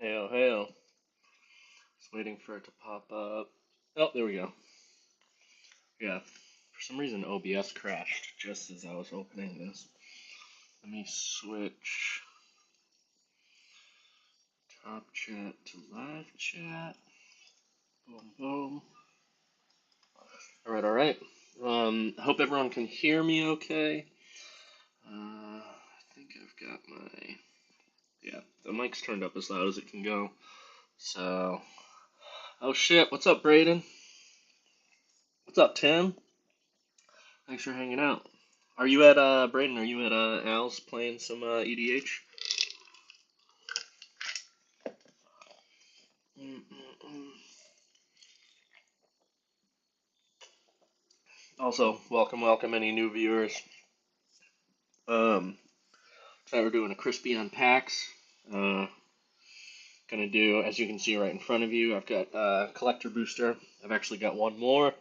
Hail, hail. Just waiting for it to pop up. Oh, there we go. Yeah, for some reason OBS crashed just as I was opening this. Let me switch top chat to live chat. Boom, boom. Alright. I hope everyone can hear me okay. I think I've got yeah, the mic's turned up as loud as it can go. So, oh shit, what's up, Braden? What's up, Tim? Thanks for hanging out. Are you at, Braden, are you at, Al's playing some, EDH? Mm-mm-mm. Also, welcome any new viewers. Tonight we're doing a crispy on packs. Gonna do, as you can see right in front of you, I've got a collector booster. I've actually got one more.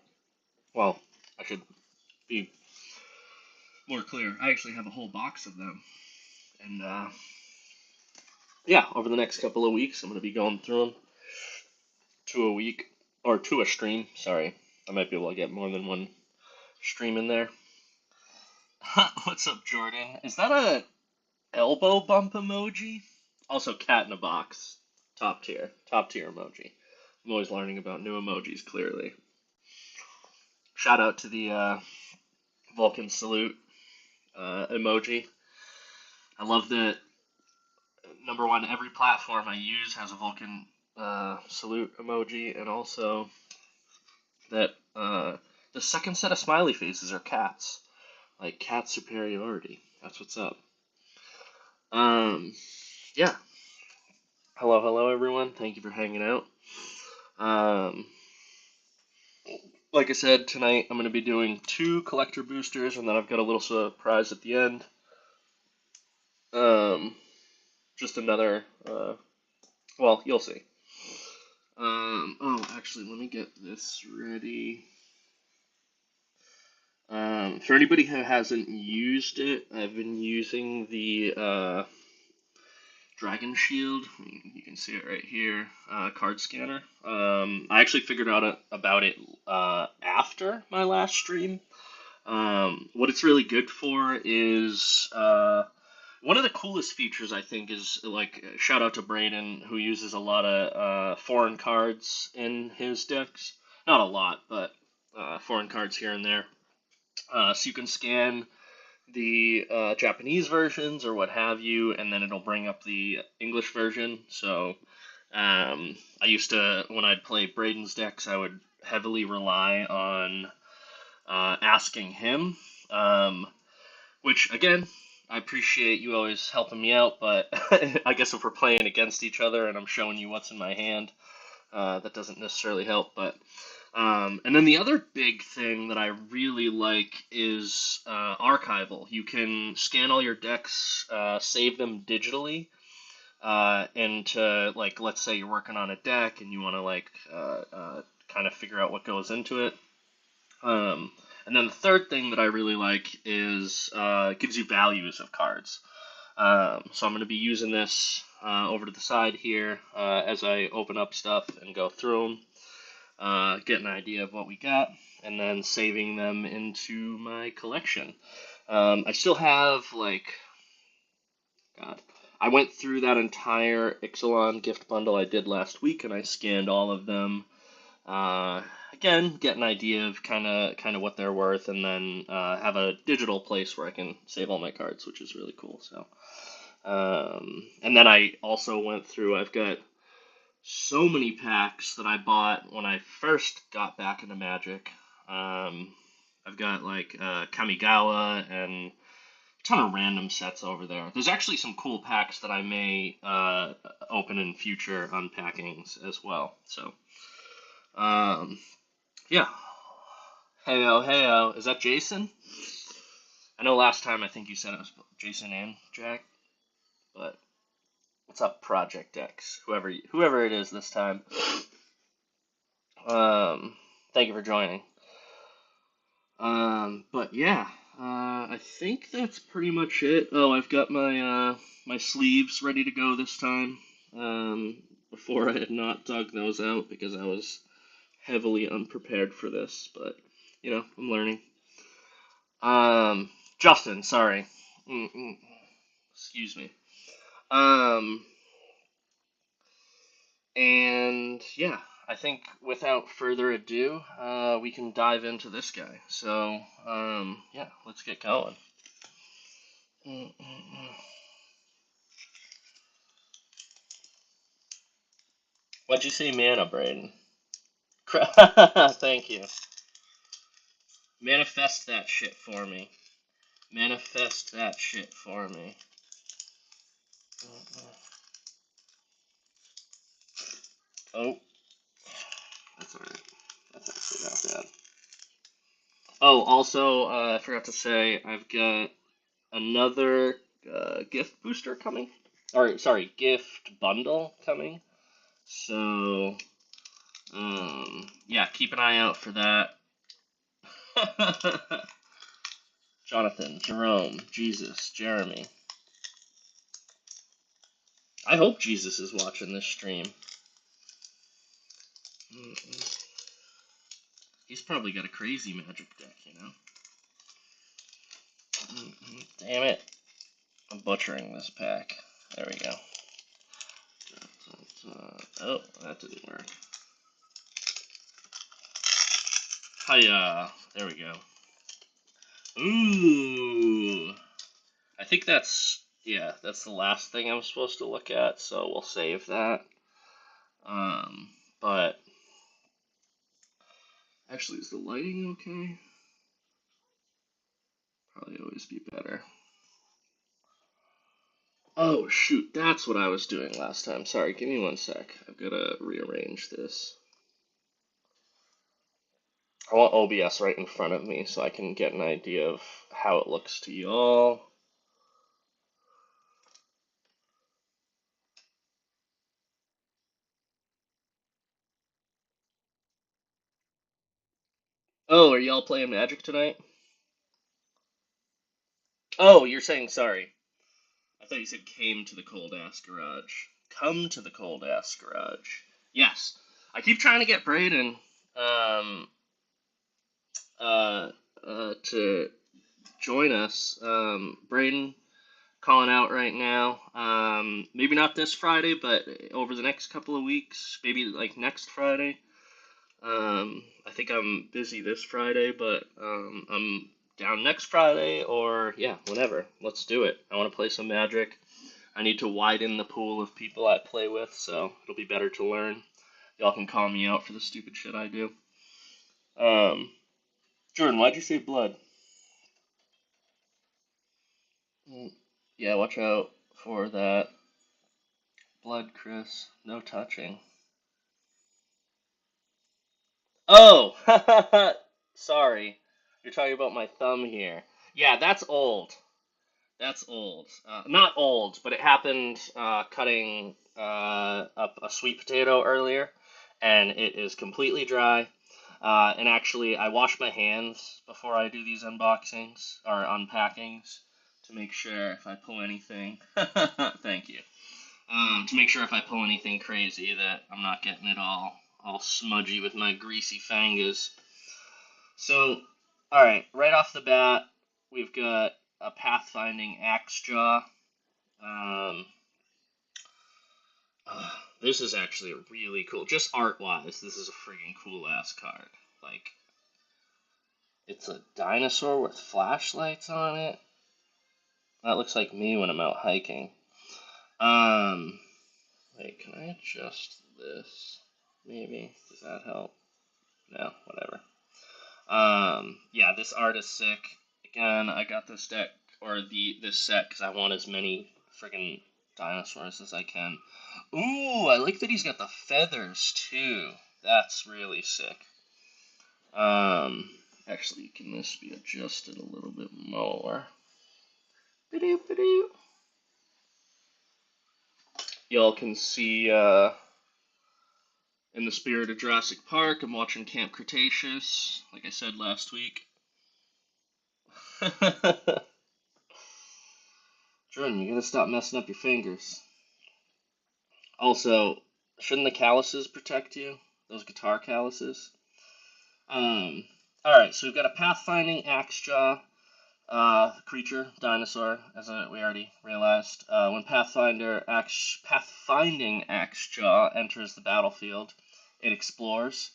Well, I should be more clear. I actually have a whole box of them. And, yeah, over the next couple of weeks, I'm gonna be going through them. To a week, or to a stream, sorry. I might be able to get more than one stream in there. What's up, Jordan? Is that a elbow bump emoji? Also, cat in a box. Top tier emoji. I'm always learning about new emojis, clearly. Shout out to the Vulcan salute emoji. I love that, number one, every platform I use has a Vulcan salute emoji, and also that the second set of smiley faces are cats. Like cat superiority. That's what's up. Yeah. Hello, everyone. Thank you for hanging out. Like I said, tonight I'm going to be doing 2 collector boosters, and then I've got a little surprise at the end. Just another, well, you'll see. Oh, actually, let me get this ready. For anybody who hasn't used it, I've been using the, Dragon Shield. You can see it right here. Card scanner. I actually figured out about it after my last stream. What it's really good for is one of the coolest features, I think, is like shout out to Braden, who uses a lot of foreign cards in his decks. Not a lot, but foreign cards here and there. So you can scan the Japanese versions or what have you, and then it'll bring up the English version. So I used to, when I'd play Braden's decks, I would heavily rely on asking him, which, again, I appreciate you always helping me out, but I guess if we're playing against each other and I'm showing you what's in my hand, that doesn't necessarily help, but and then the other big thing that I really like is archival. You can scan all your decks, save them digitally, and to, like, let's say you're working on a deck and you want to, like, kind of figure out what goes into it. And then the third thing that I really like is it gives you values of cards. So I'm going to be using this over to the side here as I open up stuff and go through them. Get an idea of what we got, and then saving them into my collection. I still have, like, God, I went through that entire Ixalan gift bundle I did last week, and I scanned all of them. Again, get an idea of kind of what they're worth, and then have a digital place where I can save all my cards, which is really cool. So, and then I also went through. I've got so many packs that I bought when I first got back into Magic. I've got like Kamigawa and a ton of random sets over there. There's actually some cool packs that I may open in future unpackings as well. So, yeah. Heyo. Is that Jason? I know last time I think you said it was Jason and Jack, but what's up, Project X? Whoever it is this time. Thank you for joining. But yeah, I think that's pretty much it. Oh, I've got my my sleeves ready to go this time. before I had not dug those out because I was heavily unprepared for this, but you know, I'm learning. Um, Justin, sorry. Mm-mm, excuse me. Um, and yeah, I think without further ado, we can dive into this guy. So, yeah, let's get going. Mm-mm-mm. What'd you say, mana, Braden? Thank you. Manifest that shit for me. Manifest that shit for me. Oh, that's alright. That's actually not bad. Oh, also, I forgot to say, I've got another gift booster coming. Or, sorry, gift bundle coming. So, yeah, keep an eye out for that. Jonathan, Jerome, Jesus, Jeremy. I hope Jesus is watching this stream. He's probably got a crazy magic deck, you know? Damn it. I'm butchering this pack. There we go. Oh, that didn't work. Hiya. There we go. Ooh. I think that's, yeah, that's the last thing I'm supposed to look at, so we'll save that. But, actually, is the lighting okay? Probably always be better. Oh, shoot, that's what I was doing last time. Sorry, give me one sec. I've got to rearrange this. I want OBS right in front of me so I can get an idea of how it looks to y'all. Oh, are y'all playing Magic tonight? Oh, you're saying sorry. I thought you said came to the cold ass garage. Come to the cold ass garage. Yes. I keep trying to get Braden um, to join us. Braden calling out right now. Maybe not this Friday, but over the next couple of weeks, maybe like next Friday. I think I'm busy this Friday, but I'm down next Friday, or yeah, whenever. Let's do it. I want to play some Magic. I need to widen the pool of people I play with, so it'll be better to learn. Y'all can call me out for the stupid shit I do. Um, Jordan, why'd you say blood? Yeah, watch out for that blood, Chris. No touching. Oh, sorry. You're talking about my thumb here. Yeah, that's old. That's old. Not old, but it happened cutting up a sweet potato earlier, and it is completely dry. And actually, I wash my hands before I do these unboxings or unpackings to make sure if I pull anything. Thank you. To make sure if I pull anything crazy that I'm not getting it all smudgy with my greasy fingers. So, all right, right off the bat, we've got a pathfinding axe jaw. Um, this is actually really cool. Just art-wise, this is a freaking cool-ass card. Like, it's a dinosaur with flashlights on it. That looks like me when I'm out hiking. Um, wait, can I adjust this? Maybe. Does that help? No, whatever. Yeah, this art is sick. Again, I got this deck or this set because I want as many friggin' dinosaurs as I can. Ooh, I like that he's got the feathers too. That's really sick. Actually, can this be adjusted a little bit more? Y'all can see, in the spirit of Jurassic Park, I'm watching Camp Cretaceous, like I said last week. Jordan, you gotta stop messing up your fingers. Also, shouldn't the calluses protect you? Those guitar calluses? Um, Alright, so we've got a pathfinding axe jaw creature, dinosaur, as we already realized. When pathfinding axe jaw enters the battlefield, it explores,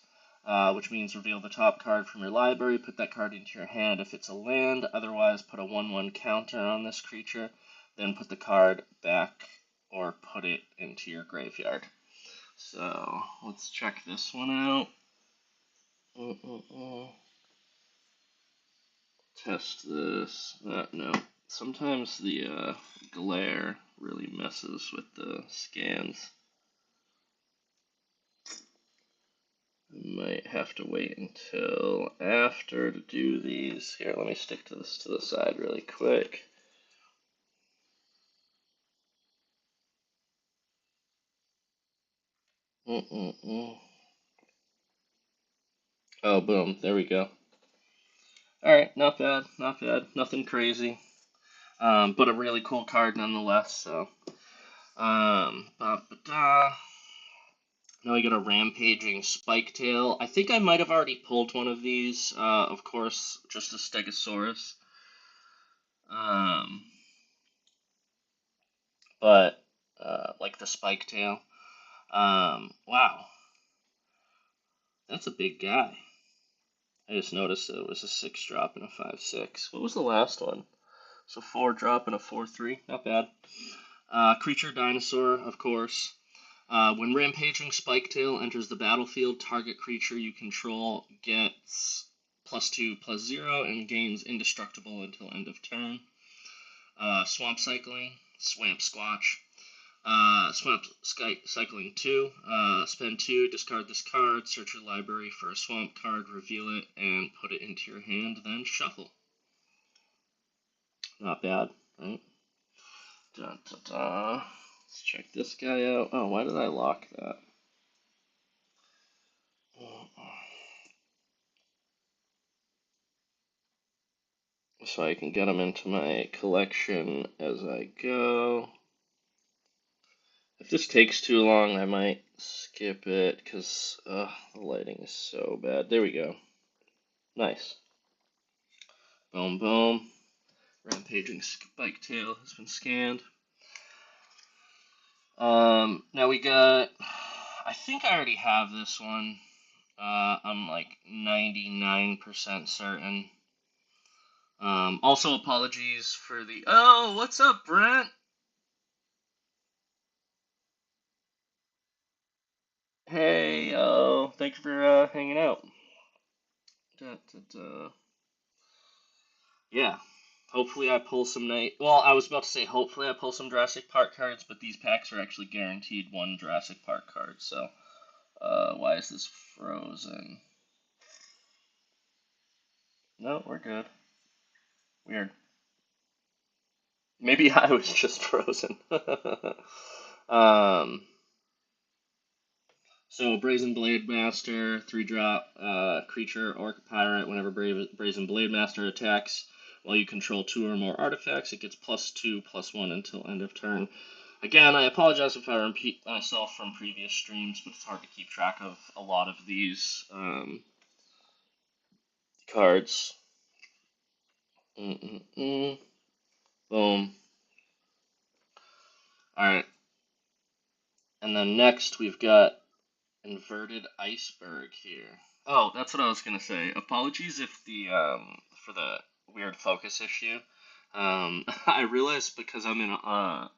which means reveal the top card from your library, put that card into your hand if it's a land, otherwise put a 1/1 counter on this creature, then put the card back or put it into your graveyard. So, let's check this one out. Test this. No. Sometimes the glare really messes with the scans. I might have to wait until after to do these. Here, let me stick to this to the side really quick. Oh, boom. There we go. Alright, not bad, not bad. Nothing crazy. But a really cool card nonetheless, so. Now we got a rampaging spike tail. I think I might have already pulled one of these. Of course, just a Stegosaurus. But like the spike tail. Wow, that's a big guy. I just noticed it was a 6-drop and a 5/6. What was the last one? So 4-drop and a 4/3. Not bad. Creature dinosaur, of course. When Rampaging Spiketail enters the battlefield, target creature you control gets +2/+0 and gains indestructible until end of turn. Swamp Cycling, Swamp Squatch. Swamp Cycling 2. Spend 2, discard this card, search your library for a swamp card, reveal it, and put it into your hand, then shuffle. Not bad, right? Dun, dun, dun. Let's check this guy out. Oh, why did I lock that? So I can get them into my collection as I go. If this takes too long, I might skip it because the lighting is so bad. There we go. Nice. Boom, boom. Rampaging Spiketail has been scanned. Now we got. I think I already have this one. I'm like 99% certain. Also, apologies for the. Oh, what's up, Brent? Hey, thank you for hanging out. Da, da, da. Yeah, hopefully I pull some night. Well, I was about to say hopefully I pull some Jurassic Park cards, but these packs are actually guaranteed one Jurassic Park card. So, why is this frozen? No, we're good. Weird. Maybe I was just frozen. um. So Brazen Blade Master, 3-drop creature, Orc Pirate. Whenever Brazen Blade Master attacks, while you control 2 or more artifacts, it gets +2/+1 until end of turn. Again, I apologize if I repeat myself from previous streams, but it's hard to keep track of a lot of these cards. Boom. Alright. And then next we've got Inverted Iceberg here. Oh, that's what I was gonna say. Apologies if the for the weird focus issue. I realized because I'm in a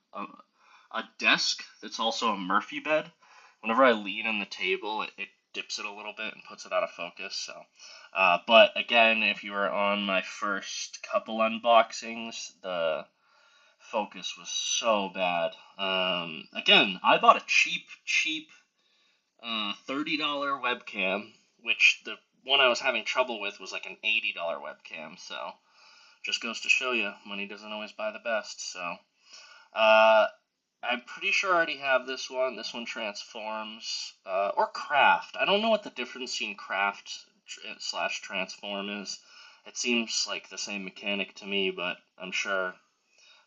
desk that's also a Murphy bed. Whenever I lean on the table, it dips it a little bit and puts it out of focus. So, but again, if you were on my first couple unboxings, the focus was so bad. Again, I bought a cheap $30 webcam, which the one I was having trouble with was like an $80 webcam. So, just goes to show you, money doesn't always buy the best. So, I'm pretty sure I already have this one. This one transforms, or craft. I don't know what the difference between craft slash transform is. It seems like the same mechanic to me, but I'm sure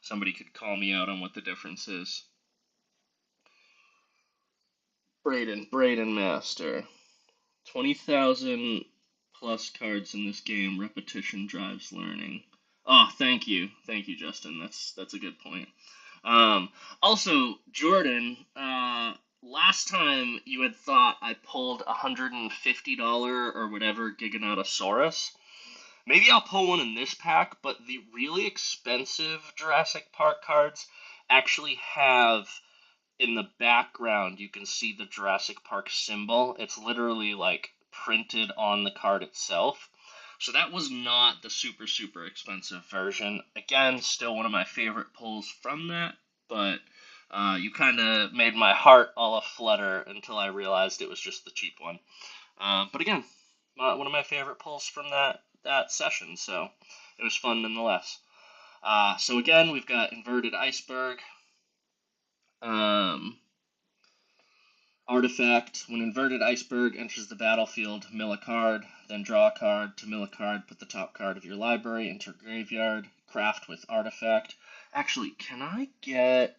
somebody could call me out on what the difference is. Braden Master. 20,000 plus cards in this game. Repetition drives learning. Oh, thank you, Justin. That's a good point. Also, Jordan. Last time you had thought I pulled $150 or whatever Giganotosaurus. Maybe I'll pull one in this pack, but the really expensive Jurassic Park cards actually have in the background you can see the Jurassic Park symbol. It's literally like printed on the card itself. So that was not the super expensive version. Again, still one of my favorite pulls from that, but you kind of made my heart all aflutter until I realized it was just the cheap one. But again, one of my favorite pulls from that session, so it was fun nonetheless. So again, we've got Inverted Iceberg. Artifact. When Inverted Iceberg enters the battlefield, mill a card, then draw a card. To mill a card, put the top card of your library into your graveyard. Craft with Artifact. Actually, can I get...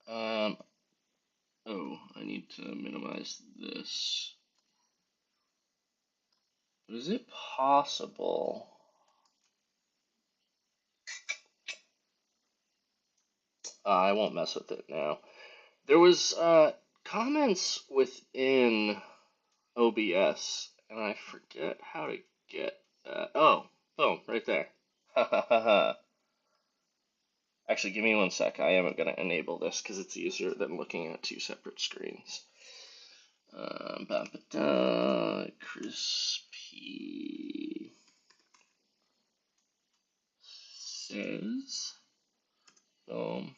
oh, I need to minimize this. But is it possible... I won't mess with it now. There was comments within OBS, and I forget how to get that. Oh, boom, right there. Ha ha ha ha. Actually, give me one sec. I am going to enable this because it's easier than looking at two separate screens. Crispy says, boom.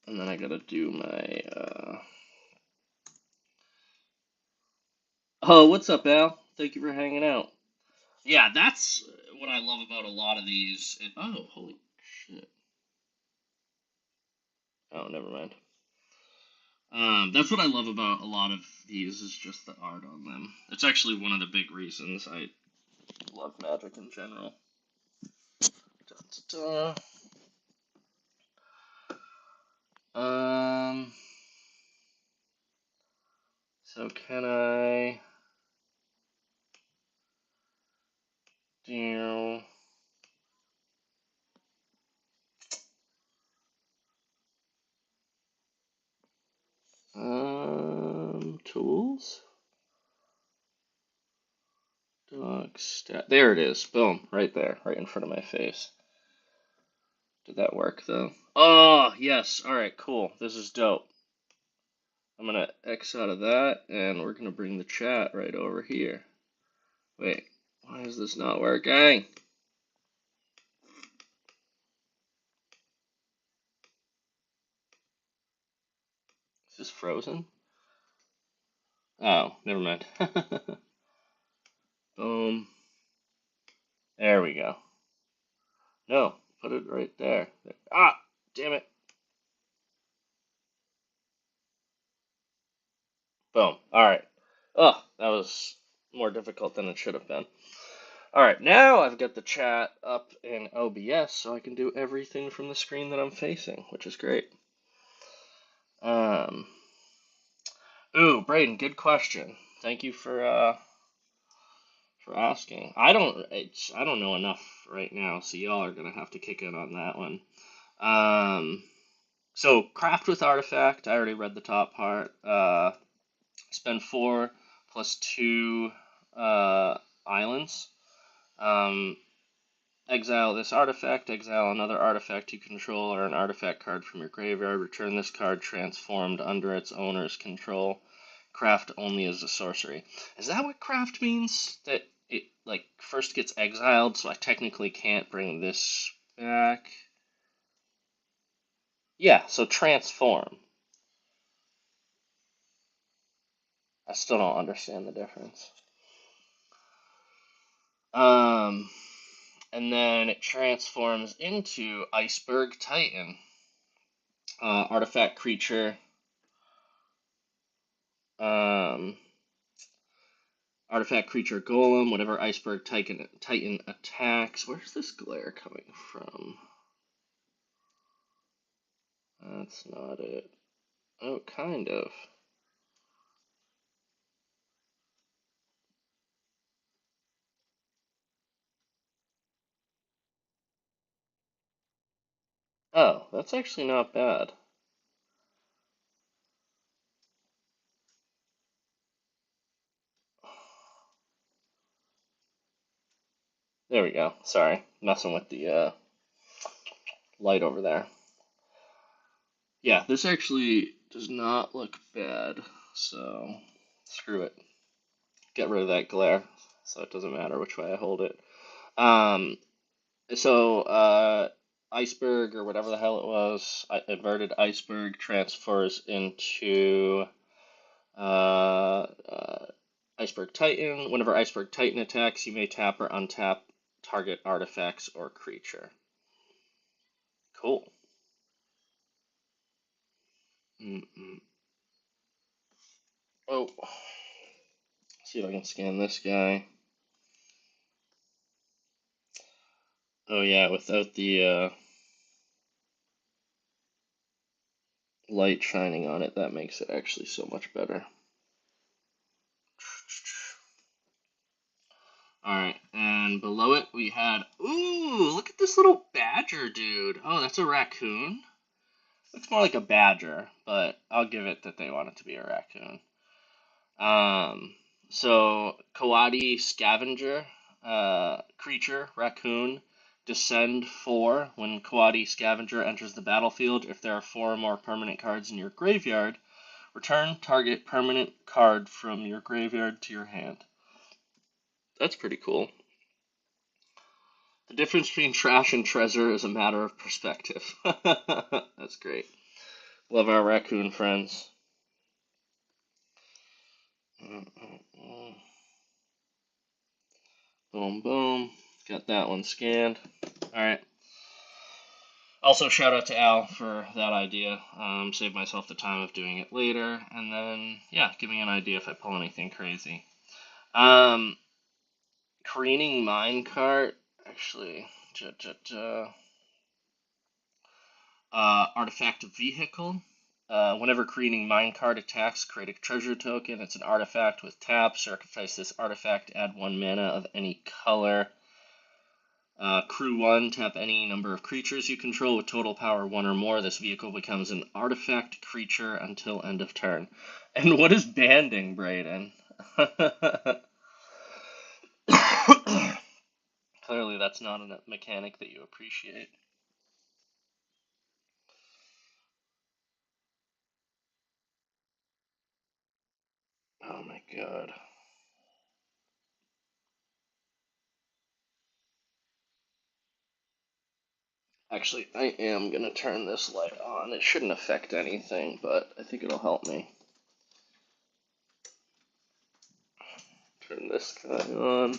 And then I gotta do my, oh, what's up, Al? Thank you for hanging out. Yeah, that's what I love about a lot of these. Oh, holy shit. Oh, never mind. That's what I love about a lot of these, is just the art on them. It's actually one of the big reasons I love Magic in general. Da, da, da. So can I do... tools? Dog stat. There it is. Boom. Right there. Right in front of my face. Did that work, though? Oh, yes. Alright, cool. This is dope. I'm gonna X out of that, and we're gonna bring the chat right over here. Wait. Why is this not working? Is this frozen? Oh, never mind. Boom. There we go. No, put it right there. Ah, damn it. Boom. Alright. Oh, that was more difficult than it should have been. Alright, now I've got the chat up in OBS, so I can do everything from the screen that I'm facing, which is great. Ooh, Braden, good question. Thank you for asking. I don't know enough right now, so y'all are gonna have to kick in on that one. So craft with artifact. I already read the top part. Spend 4 plus 2 islands. Exile this artifact. Exile another artifact you control or an artifact card from your graveyard. Return this card transformed under its owner's control. Craft only as a sorcery. Is that what craft means? That it like first gets exiled, so I technically can't bring this back. Yeah, so transform. I still don't understand the difference. And then it transforms into Iceberg Titan. Artifact creature. Artifact creature golem, whatever Iceberg Titan attacks. Where's this glare coming from? That's not it. Oh, kind of. Oh, that's actually not bad. There we go. Sorry, messing with the light over there. Yeah, this actually does not look bad, so screw it. Get rid of that glare, so it doesn't matter which way I hold it. Um, Iceberg, or whatever the hell it was, inverted iceberg transfers into uh, uh, Iceberg Titan. Whenever Iceberg Titan attacks, you may tap or untap target artifacts or creature. Cool. Mm-mm. Oh, see if I can scan this guy. Oh yeah, without the light shining on it, that makes it actually so much better. Alright, and below it we had... Ooh, look at this little badger, dude. Oh, that's a raccoon? Looks more like a badger, but I'll give it that they want it to be a raccoon. So, Kawadi Scavenger, creature, raccoon, descend 4. When Kawadi Scavenger enters the battlefield, if there are 4 or more permanent cards in your graveyard, return target permanent card from your graveyard to your hand. That's pretty cool. The difference between trash and treasure is a matter of perspective. That's great. Love our raccoon friends. Boom, boom. Got that one scanned. Alright. Also, shout out to Al for that idea. Save myself the time of doing it later. And then, yeah, give me an idea if I pull anything crazy. Careening Minecart. Actually, artifact vehicle. Whenever creating minecart attacks, create a treasure token. It's an artifact with tap. Sacrifice this artifact. Add 1 mana of any color. Crew 1. Tap any number of creatures you control with total power 1 or more. This vehicle becomes an artifact creature until end of turn. And what is banding, Brayden? Clearly, that's not a mechanic that you appreciate. Oh my god. Actually, I am going to turn this light on. It shouldn't affect anything, but I think it'll help me. Turn this guy on.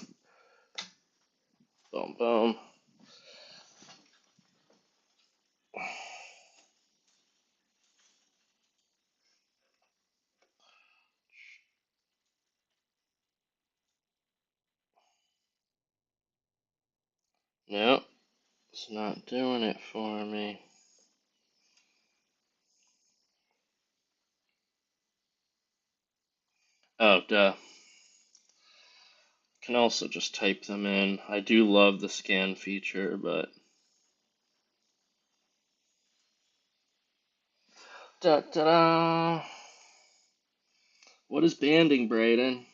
Boom, boom. Nope, it's not doing it for me. Oh, duh. Can also just type them in. I do love the scan feature, but... Da-da-da! What is banding, Brayden?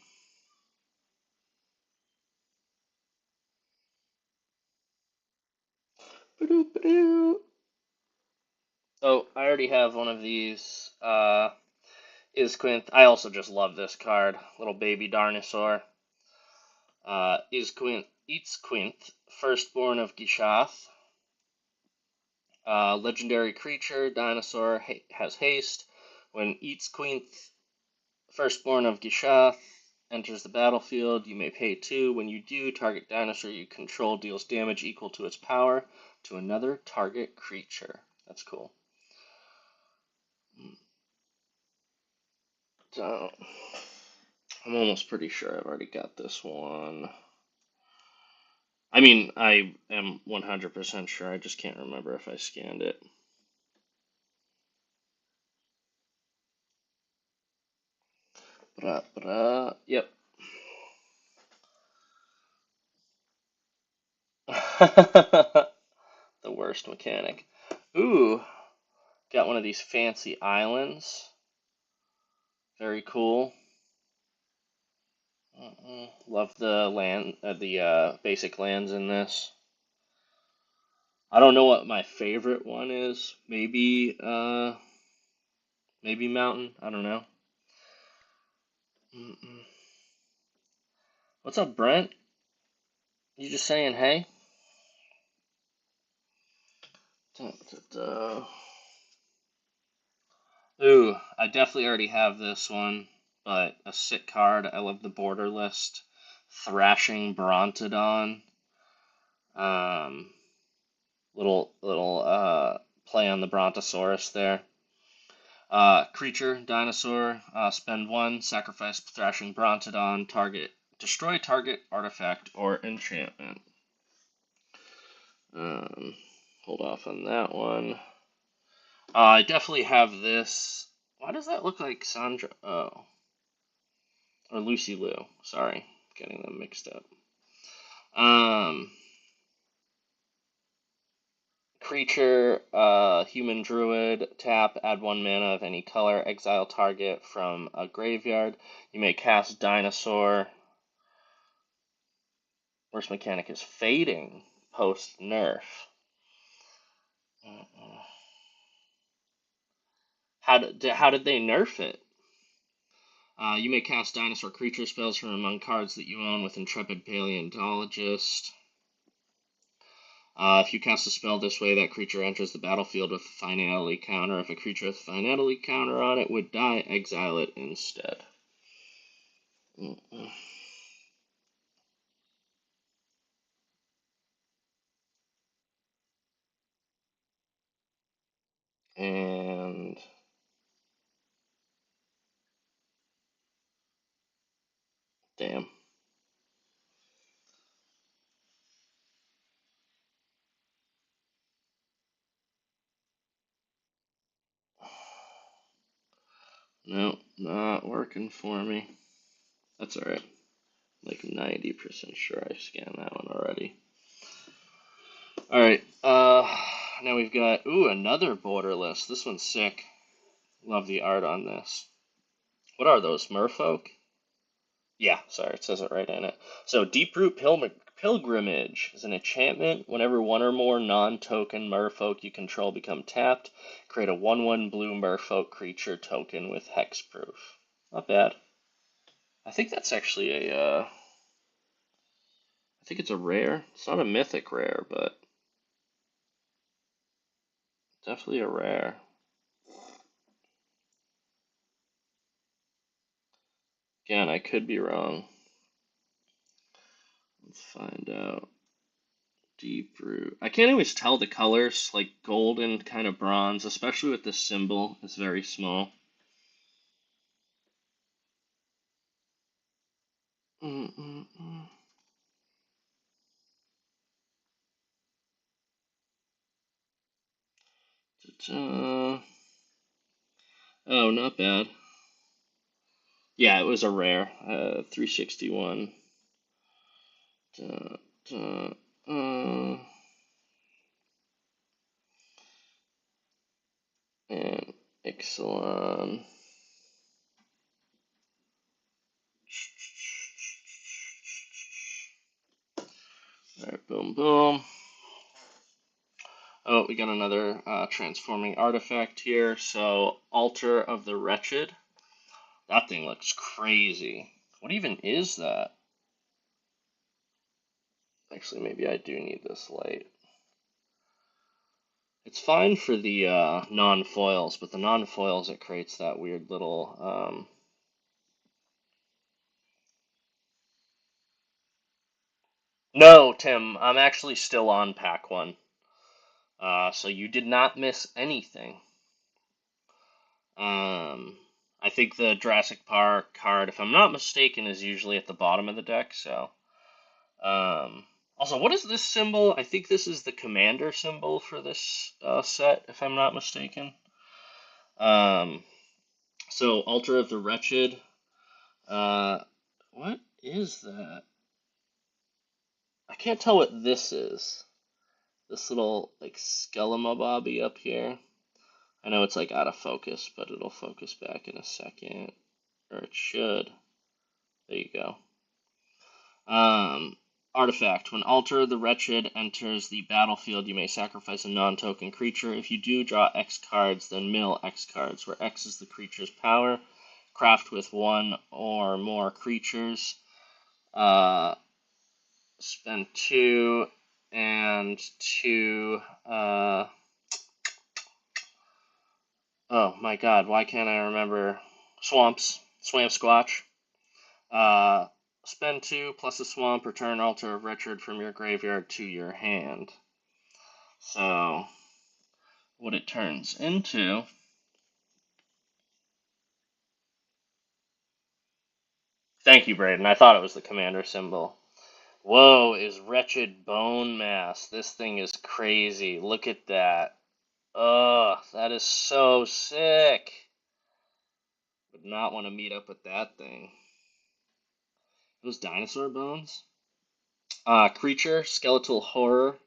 Ba-doop-ba-doo. Oh, I already have one of these. Isquinth. I also just love this card. Little baby dinosaur. Itzquinth, firstborn of Gishath. Legendary creature, dinosaur, has haste. When Itzquinth, firstborn of Gishath, enters the battlefield, you may pay 2. When you do, target dinosaur you control deals damage equal to its power to another target creature. That's cool. So, I'm almost pretty sure I've already got this one. I mean, I am 100% sure. I just can't remember if I scanned it. Yep. The worst mechanic. Ooh, got one of these fancy islands. Very cool. Love the basic lands in this. I don't know what my favorite one is. Maybe mountain. I don't know. What's up, Brent? You just saying hey? Da, da, da. Ooh, I definitely already have this one, but a sick card. I love the border list. Thrashing Brontodon. Um, little play on the Brontosaurus there. Creature, dinosaur, spend one, sacrifice Thrashing Brontodon, destroy target artifact or enchantment. Hold off on that one. I definitely have this. Why does that look like Sandra? Oh. Or Lucy Liu. Sorry, getting them mixed up. Creature, human druid, tap, add 1 mana of any color, exile target from a graveyard. You may cast dinosaur. Worst mechanic is fading post nerf. How did they nerf it? You may cast dinosaur creature spells from among cards that you own with Intrepid Paleontologist. If you cast a spell this way, that creature enters the battlefield with a finality counter. If a creature with a finality counter on it would die, exile it instead. And damn. No, not working for me. That's alright. Like 90% sure I scanned that one already. Alright, now we've got, another border list. This one's sick. Love the art on this. What are those, merfolk? Yeah, sorry, it says it right in it. So, Deeproot Pilgrimage is an enchantment. Whenever one or more non-token merfolk you control become tapped, create a 1/1 blue merfolk creature token with hexproof. Not bad. I think that's actually I think it's a rare. It's not a mythic rare, but definitely a rare. Again, I could be wrong. Let's find out. Deeproot. I can't always tell the colors, like gold and kind of bronze, especially with this symbol. It's very small. Oh, not bad. Yeah, it was a rare. 361. And Ixalan. Alright, boom, boom. Oh, we got another transforming artifact here. So, Altar of the Wretched. That thing looks crazy. What even is that? Actually, maybe I do need this light. It's fine for the non-foils, but the non-foils, it creates that weird little... No, Tim, I'm actually still on pack 1. So you did not miss anything. I think the Jurassic Park card, if I'm not mistaken, is usually at the bottom of the deck, so... Also, what is this symbol? I think this is the commander symbol for this set, if I'm not mistaken. So, Altar of the Wretched. Uh, what is that? I can't tell what this is. This little like skelemobobby up here. I know it's like out of focus, but it'll focus back in a second. Or it should. There you go. Artifact. When Alter the Wretched enters the battlefield, you may sacrifice a non-token creature. If you do, draw X cards, then mill X cards, where X is the creature's power. Craft with one or more creatures. Spend 2 and 2. Oh my god, why can't I remember? Swamps. Swamp Squatch. Uh, Spend 2 plus a swamp, return Altar of Wretched from your graveyard to your hand. So, what it turns into. Thank you, Braden. I thought it was the commander symbol. Whoa, is Wretched Bone Mass. This thing is crazy. Look at that. Ugh, that is so sick. Would not want to meet up with that thing. Those dinosaur bones? Creature, Skeletal Horror.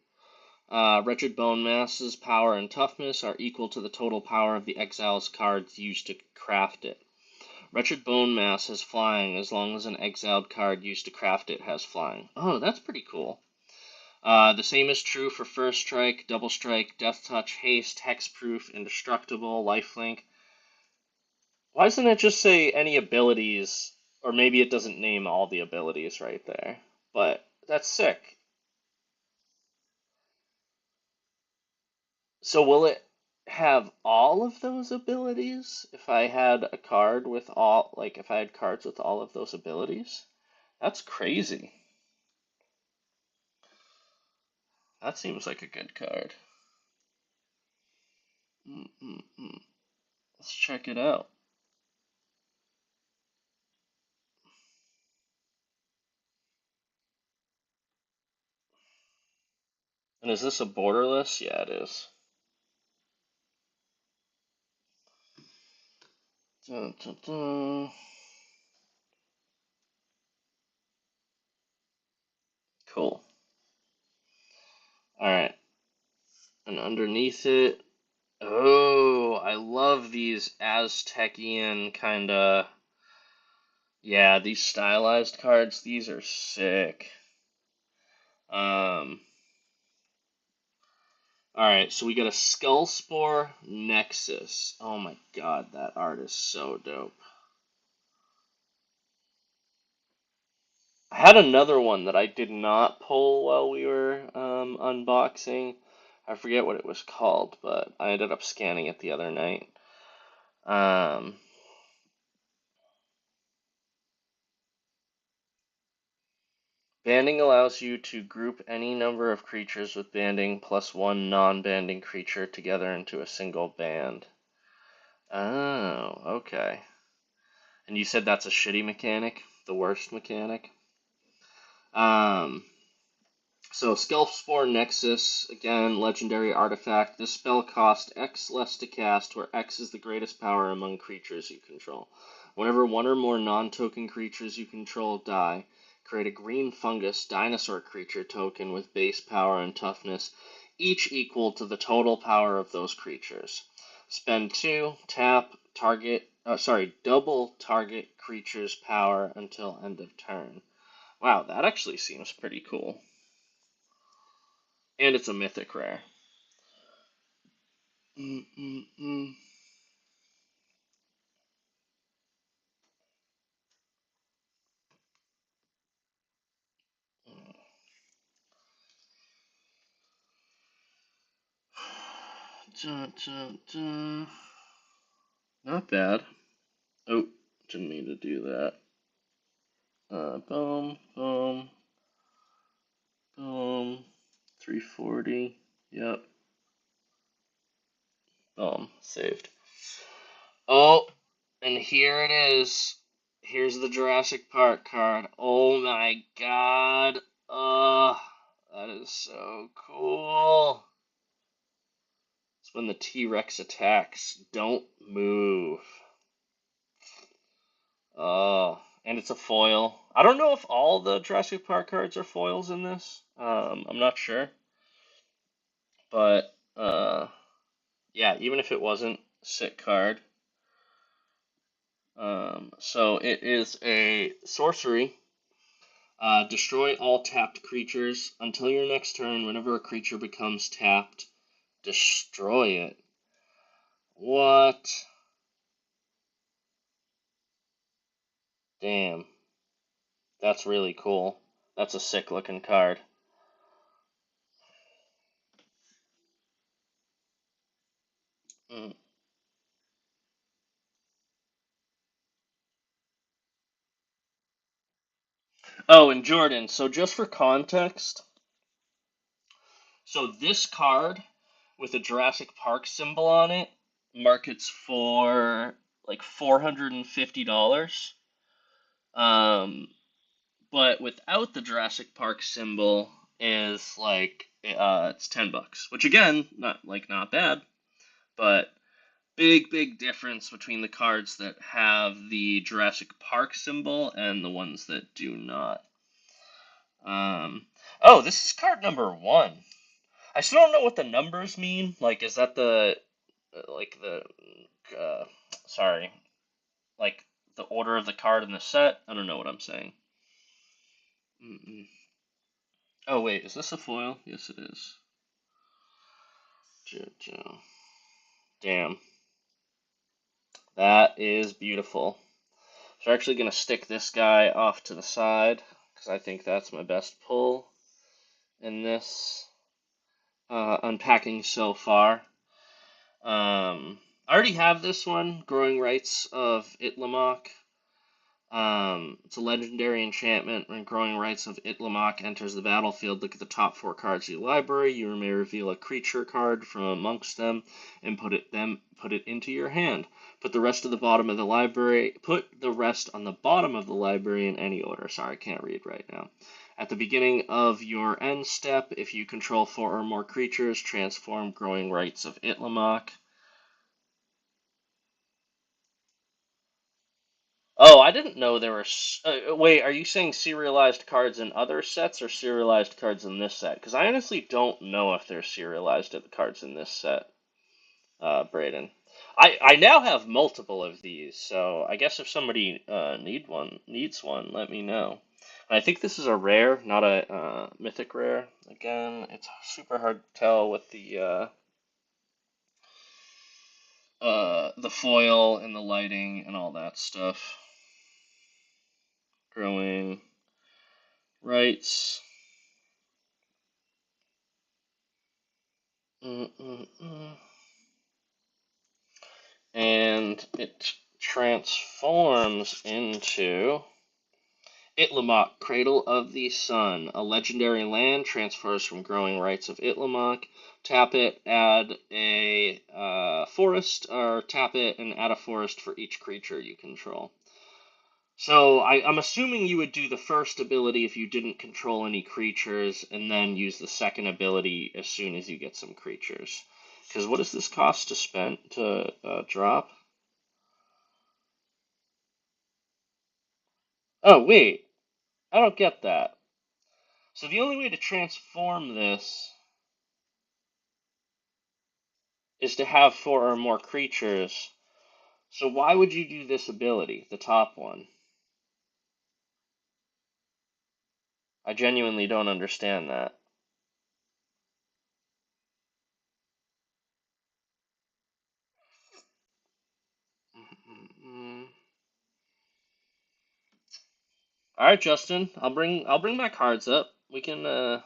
Wretched Bone Mass's power and toughness are equal to the total power of the exile's cards used to craft it. Wretched Bone Mass has flying as long as an exiled card used to craft it has flying. Oh, that's pretty cool. The same is true for First Strike, Double Strike, Death Touch, Haste, Hexproof, Indestructible, Lifelink. Why doesn't it just say any abilities? Or maybe it doesn't name all the abilities right there. But that's sick. So will it have all of those abilities if I had a card with all, like if I had cards with all of those abilities? That's crazy. That seems like a good card. Mm-mm-mm. Let's check it out. And is this a borderless? Yeah, it is. Dun, dun, dun. Cool. Alright. And underneath it, oh, I love these Aztecian kind of, yeah, these stylized cards. These are sick. Alright, so we got a Skull Spore Nexus. Oh my god, that art is so dope. I had another one that I did not pull while we were unboxing. I forget what it was called, but I ended up scanning it the other night. Um, Banding allows you to group any number of creatures with banding plus one non-banding creature together into a single band. Oh, okay. And you said that's a shitty mechanic? The worst mechanic? Um, So, Skullspore Nexus, again, legendary artifact. This spell costs X less to cast, where X is the greatest power among creatures you control. Whenever one or more non-token creatures you control die, create a green fungus dinosaur creature token with base power and toughness, each equal to the total power of those creatures. Spend 2, tap, double target creature's power until end of turn. Wow, that actually seems pretty cool. And it's a mythic rare. Mm-mm-mm. Dun, dun, dun. Not bad. Oh, didn't mean to do that. Boom, boom, boom. 340. Yep. Boom. Saved. Oh, and here it is. Here's the Jurassic Park card. Oh my god. That is so cool. It's when the T-Rex attacks. Don't move. Oh, and it's a foil. I don't know if all the Jurassic Park cards are foils in this. I'm not sure, but yeah, even if it wasn't, sick card. So it is a sorcery. Destroy all tapped creatures until your next turn. Whenever a creature becomes tapped, destroy it. What? Damn, that's really cool. That's a sick looking card. Mm. Oh, and Jordan, so just for context, so this card with a Jurassic Park symbol on it markets for like $450. Um, but without the Jurassic Park symbol is like it's $10, which again, not bad, but big difference between the cards that have the Jurassic Park symbol and the ones that do not. Oh, this is card number 1. I still don't know what the numbers mean. Like, is that the like the uh, sorry, like the order of the card in the set? I don't know what I'm saying. Mm-mm. Oh wait, is this a foil? Yes, it is. Jojo. Damn, that is beautiful. So we're actually gonna stick this guy off to the side because I think that's my best pull in this unpacking so far. I already have this one, Growing Rights of Itlamok. It's a legendary enchantment. When Growing Rights of Itlamok enters the battlefield, look at the top 4 cards of your library. You may reveal a creature card from amongst them and put it into your hand. Put the rest on the bottom of the library in any order. Sorry, I can't read right now. At the beginning of your end step, if you control 4 or more creatures, transform Growing Rights of Itlamok. Oh, I didn't know there were. Wait, are you saying serialized cards in other sets or serialized cards in this set? Because I honestly don't know if they're serialized cards in this set, Braden. I now have multiple of these, so I guess if somebody needs one, let me know. And I think this is a rare, not a mythic rare. Again, it's super hard to tell with the foil and the lighting and all that stuff. Growing rights. Mm-mm-mm. And it transforms into Itlamok, Cradle of the Sun. A legendary land transfers from Growing Rights of Itlamok. Tap it, add a forest, or tap it and add a forest for each creature you control. So I'm assuming you would do the first ability if you didn't control any creatures, and then use the second ability as soon as you get some creatures. Because what does this cost to drop? Oh wait, I don't get that. So the only way to transform this is to have 4 or more creatures. So why would you do this ability, the top one? I genuinely don't understand that. All right, Justin, I'll bring my cards up. We can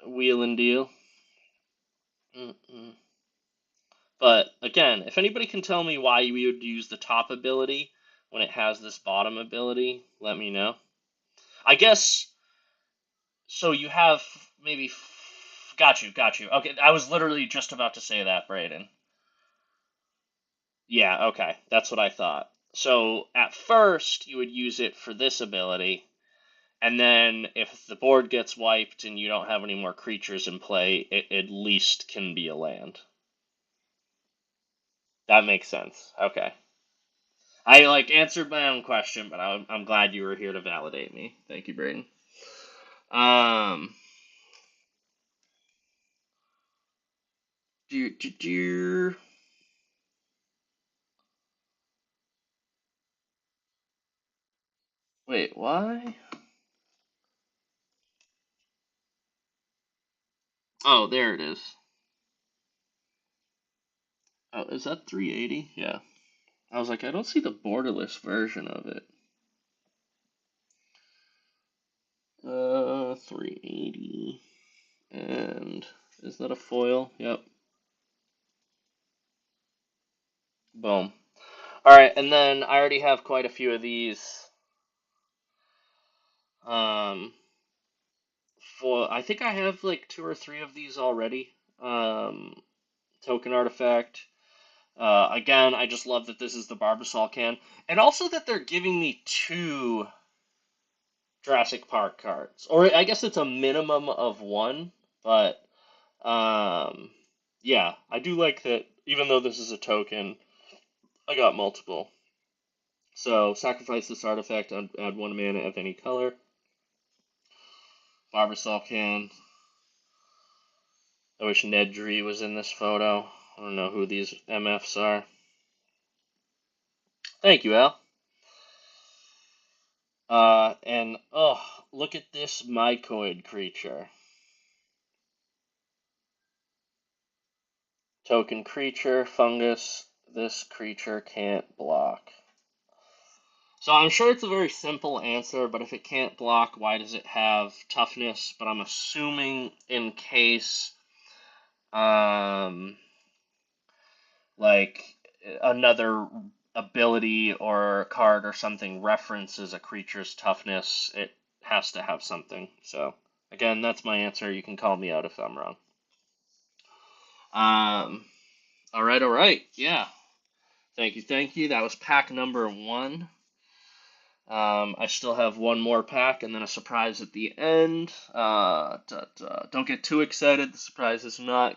wheel and deal. Mm-mm. But again, if anybody can tell me why we would use the top ability when it has this bottom ability, let me know. I guess so. You have maybe. Got you. Okay, I was literally just about to say that, Braden. Yeah, okay, that's what I thought. So at first, you would use it for this ability, and then if the board gets wiped and you don't have any more creatures in play, it at least can be a land. That makes sense. Okay. I like answered my own question, but I'm glad you were here to validate me. Thank you, Braden. Um, do. Wait, why? Oh, there it is. Oh, is that 380? Yeah. I was like, I don't see the borderless version of it. 380. And is that a foil? Yep. Boom. All right, and then I already have quite a few of these. Um, I think I have like two or three of these already. Token artifact. Again, I just love that this is the Barbasol can, and also that they're giving me two Jurassic Park cards, or I guess it's a minimum of one, but um, yeah, I do like that. Even though this is a token, I got multiple. So sacrifice this artifact, add one mana of any color. Barbasol can. I wish Nedry was in this photo. I don't know who these MFs are. Thank you, Al. And oh, look at this mycoid creature. Token creature, fungus. This creature can't block. So I'm sure it's a very simple answer, but if it can't block, why does it have toughness? But I'm assuming in case, like another ability or card or something references a creature's toughness, it has to have something. So again, that's my answer. You can call me out if I'm wrong. All right, all right. Yeah. Thank you, thank you. That was pack number one. I still have one more pack and then a surprise at the end. Don't get too excited. The surprise is not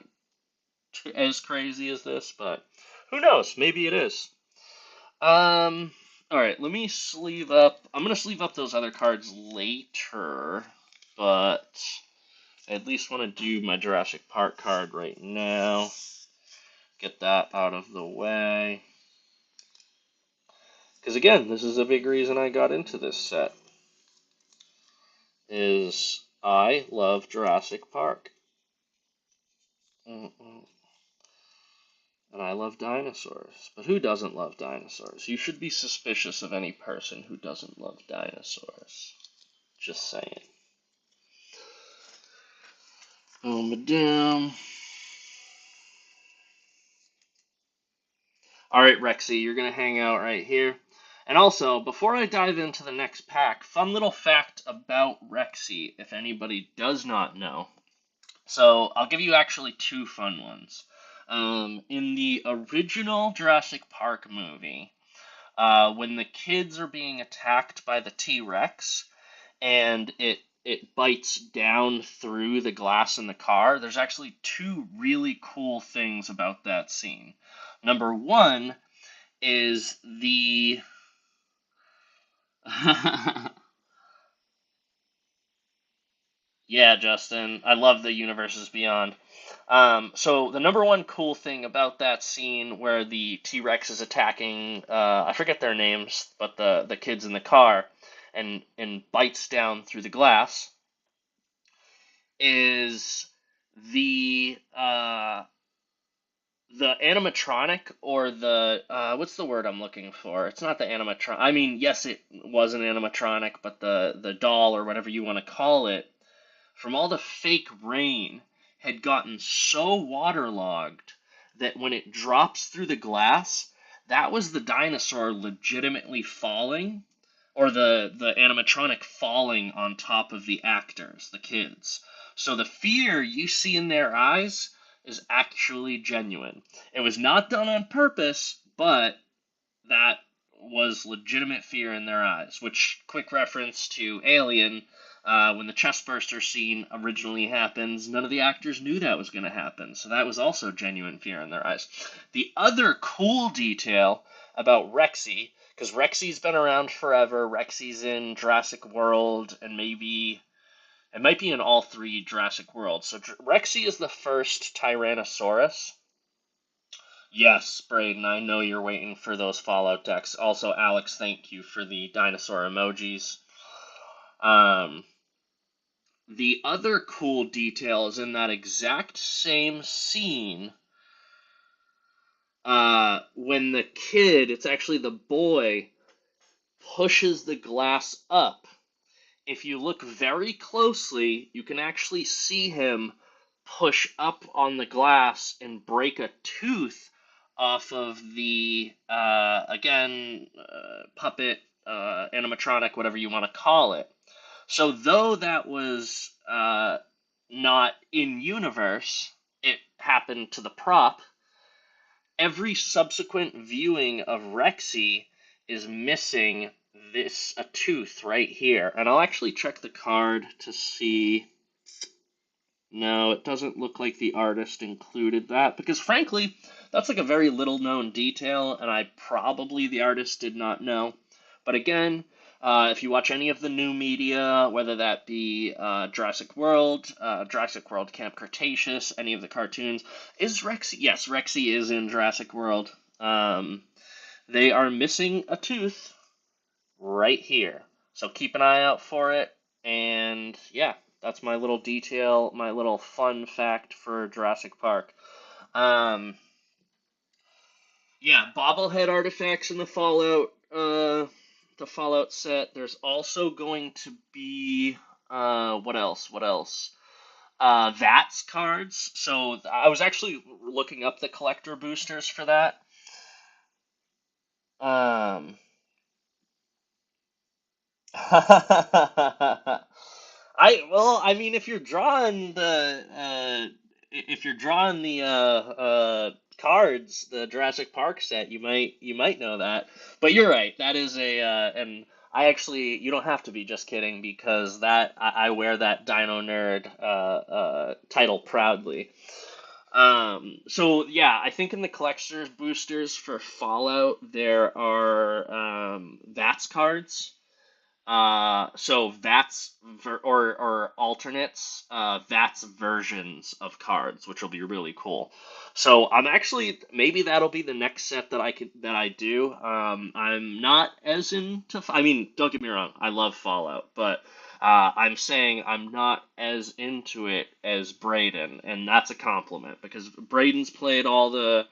as crazy as this, but who knows? Maybe it is. All right. Let me sleeve up. I'm gonna sleeve up those other cards later, but I at least want to do my Jurassic Park card right now. Get that out of the way. Because again, this is a big reason I got into this set. Is I love Jurassic Park. And I love dinosaurs. But who doesn't love dinosaurs? You should be suspicious of any person who doesn't love dinosaurs. Just saying. Oh, madame. Alright, Rexy, you're gonna hang out right here. And also, before I dive into the next pack, fun little fact about Rexy, if anybody does not know. So, I'll give you actually two fun ones. In the original Jurassic Park movie, when the kids are being attacked by the T-Rex and it bites down through the glass in the car, there's actually two really cool things about that scene. Number one is the Yeah, Justin, I love the universes beyond. So the number one cool thing about that scene where the T-Rex is attacking, I forget their names, but the kids in the car, and bites down through the glass, is the animatronic or the what's the word I'm looking for? It's not the animatronic. I mean, yes, it was an animatronic, but the doll or whatever you want to call it, from all the fake rain, had gotten so waterlogged that when it drops through the glass, that was the dinosaur legitimately falling, or the animatronic falling on top of the actors, the kids. So the fear you see in their eyes is actually genuine. It was not done on purpose, but that was legitimate fear in their eyes, which, quick reference to Alien, when the chestburster scene originally happens, none of the actors knew that was going to happen, so that was also genuine fear in their eyes. The other cool detail about Rexy, because Rexy's been around forever. Rexy's in Jurassic World, and maybe it might be in all three Jurassic Worlds. So Rexy is the first Tyrannosaurus. Yes, Braden, I know you're waiting for those Fallout decks. Also, Alex, thank you for the dinosaur emojis. Um, the other cool detail is in that exact same scene. When the kid, it's actually the boy, pushes the glass up. If you look very closely, you can actually see him push up on the glass and break a tooth off of the, puppet, animatronic, whatever you want to call it. So, though that was not in universe, it happened to the prop. Every subsequent viewing of Rexy is missing a tooth right here. And I'll actually check the card to see. No, it doesn't look like the artist included that, because frankly, that's like a very little known detail, and the artist did not know. But again, if you watch any of the new media, whether that be Jurassic World, Jurassic World Camp Cretaceous, any of the cartoons, is Rexy? Yes, Rexy is in Jurassic World. They are missing a tooth right here, so keep an eye out for it. And yeah, that's my little detail, my little fun fact for Jurassic Park. Yeah, bobblehead artifacts in the Fallout set. There's also going to be what else? What else? VATS cards. So I was actually looking up the collector boosters for that. Um, I mean, if you're drawing the cards, the Jurassic Park set, you might know that. But you're right, that is and I actually, you don't have to be, just kidding, because I wear that Dino Nerd title proudly. So yeah, I think in the collector's boosters for Fallout there are VATS cards. So VATS or alternates, VATS versions of cards, which will be really cool. So I'm actually, maybe that'll be the next set that I do. I'm not as into. I mean, don't get me wrong, I love Fallout, but I'm saying I'm not as into it as Braden, and that's a compliment because Braden's played all the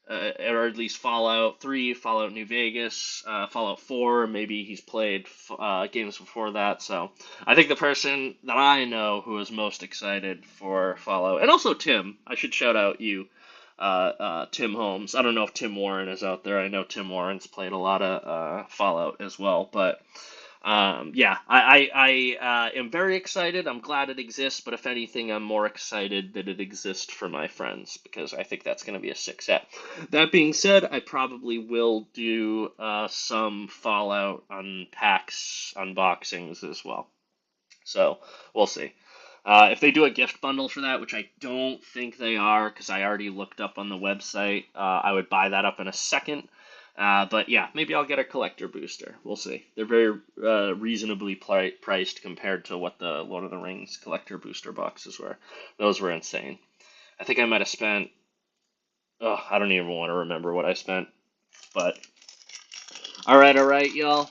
or at least Fallout 3, Fallout New Vegas, Fallout 4, maybe he's played games before that. So I think the person that I know who is most excited for Fallout, and also Tim, I should shout out you, Tim Holmes. I don't know if Tim Warren is out there. I know Tim Warren's played a lot of Fallout as well, but yeah, I am very excited. I'm glad it exists, but if anything, I'm more excited that it exists for my friends because I think that's going to be a sick set. That being said, I probably will do some Fallout unpacks, unboxings as well. So we'll see. If they do a gift bundle for that, which I don't think they are, because I already looked up on the website, I would buy that up in a second. But yeah, maybe I'll get a collector booster. We'll see. They're very reasonably priced compared to what the Lord of the Rings collector booster boxes were. Those were insane. I think I might have spent. Oh, I don't even want to remember what I spent. But all right, y'all.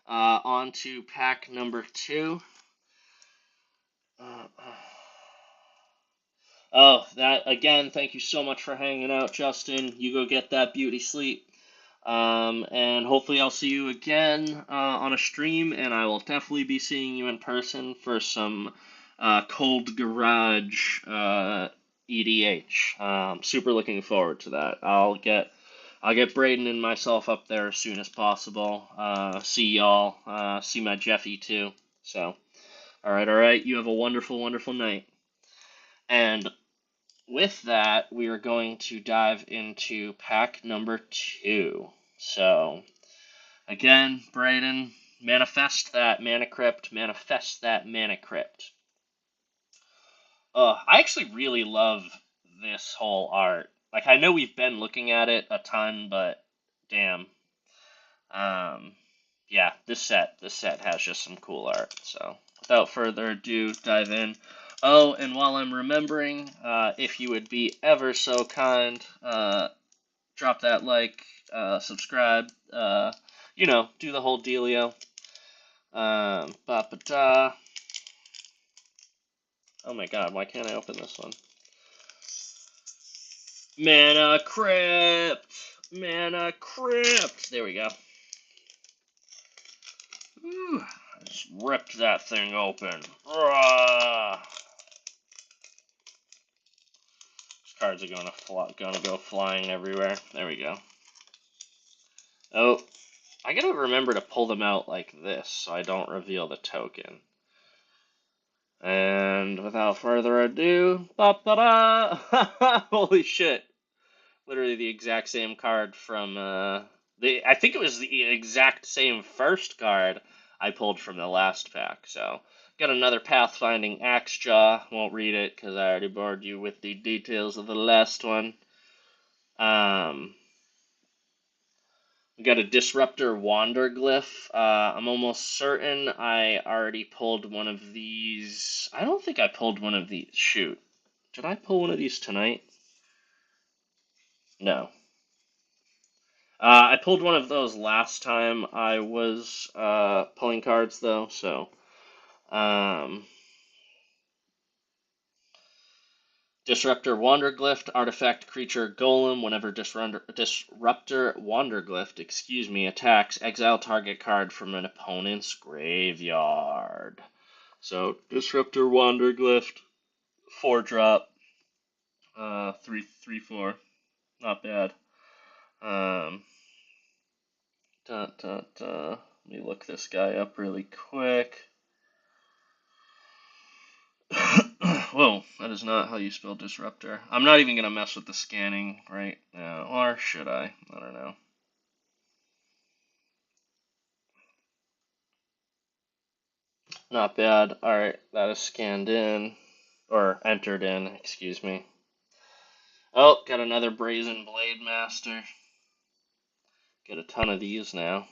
On to pack number 2. Uh, oh, that again. Thank you so much for hanging out, Justin. You go get that beauty sleep. And hopefully I'll see you again on a stream, and I will definitely be seeing you in person for some Cold Garage EDH. Super looking forward to that. I'll get Braden and myself up there as soon as possible. See y'all. See my Jeffy too. So, all right. You have a wonderful, wonderful night. And with that, we are going to dive into pack number 2. So, again, Braden, manifest that mana crypt, manifest that mana crypt. I actually really love this whole art. Like, I know we've been looking at it a ton, but damn. Yeah, this set has just some cool art. So without further ado, dive in. Oh, and while I'm remembering, if you would be ever so kind, drop that like, subscribe, do the whole dealio. Ba-ba-da. Oh my god, why can't I open this one? Mana Crypt! Mana Crypt! There we go. Ooh, I just ripped that thing open. Rah! These cards are gonna go flying everywhere. There we go. Oh, I gotta remember to pull them out like this so I don't reveal the token. And without further ado, ba-ba-da! Holy shit! Literally the exact same card from I think it was the exact same first card I pulled from the last pack. So got another Pathfinding Axejaw. Won't read it because I already bored you with the details of the last one. We got a Disruptor Wanderglyph. I'm almost certain I already pulled one of these. I don't think I pulled one of these. Shoot. Did I pull one of these tonight? No. I pulled one of those last time I was pulling cards, though, so. Disruptor Wanderglyph, artifact creature golem. Whenever Disruptor Wanderglyph, attacks, exile target card from an opponent's graveyard. So, Disruptor Wanderglyph, 4-drop, 3/4, not bad. Let me look this guy up really quick. Whoa, that is not how you spell disruptor. I'm not even going to mess with the scanning right now. Or should I? I don't know. Not bad. Alright, that is scanned in. Or entered in, excuse me. Oh, got another Brazen Blade Master. Get a ton of these now.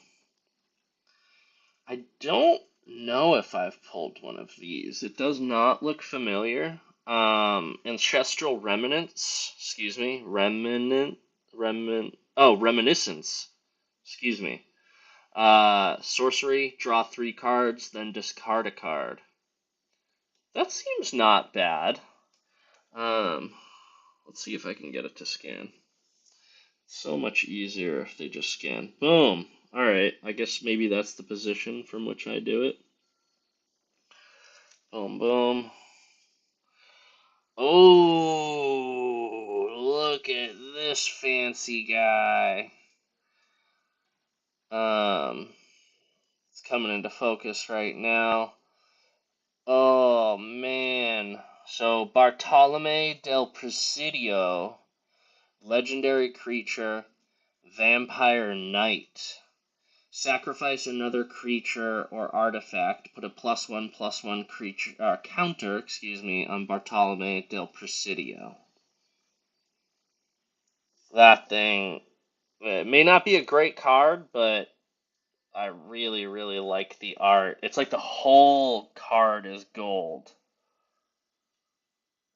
I don't know if I've pulled one of these. It does not look familiar. Ancestral Remnants, Reminiscence, excuse me. Sorcery, draw 3 cards, then discard a card. That seems not bad. Let's see if I can get it to scan. So much easier if they just scan. Boom! Alright, I guess maybe that's the position from which I do it. Boom, boom. Oh, look at this fancy guy. It's coming into focus right now. Oh, man. So, Bartolome del Presidio, legendary creature, vampire knight. Sacrifice another creature or artifact. Put a +1/+1 creature counter, on Bartolome del Presidio. That thing, it may not be a great card, but I really, really like the art. It's like the whole card is gold.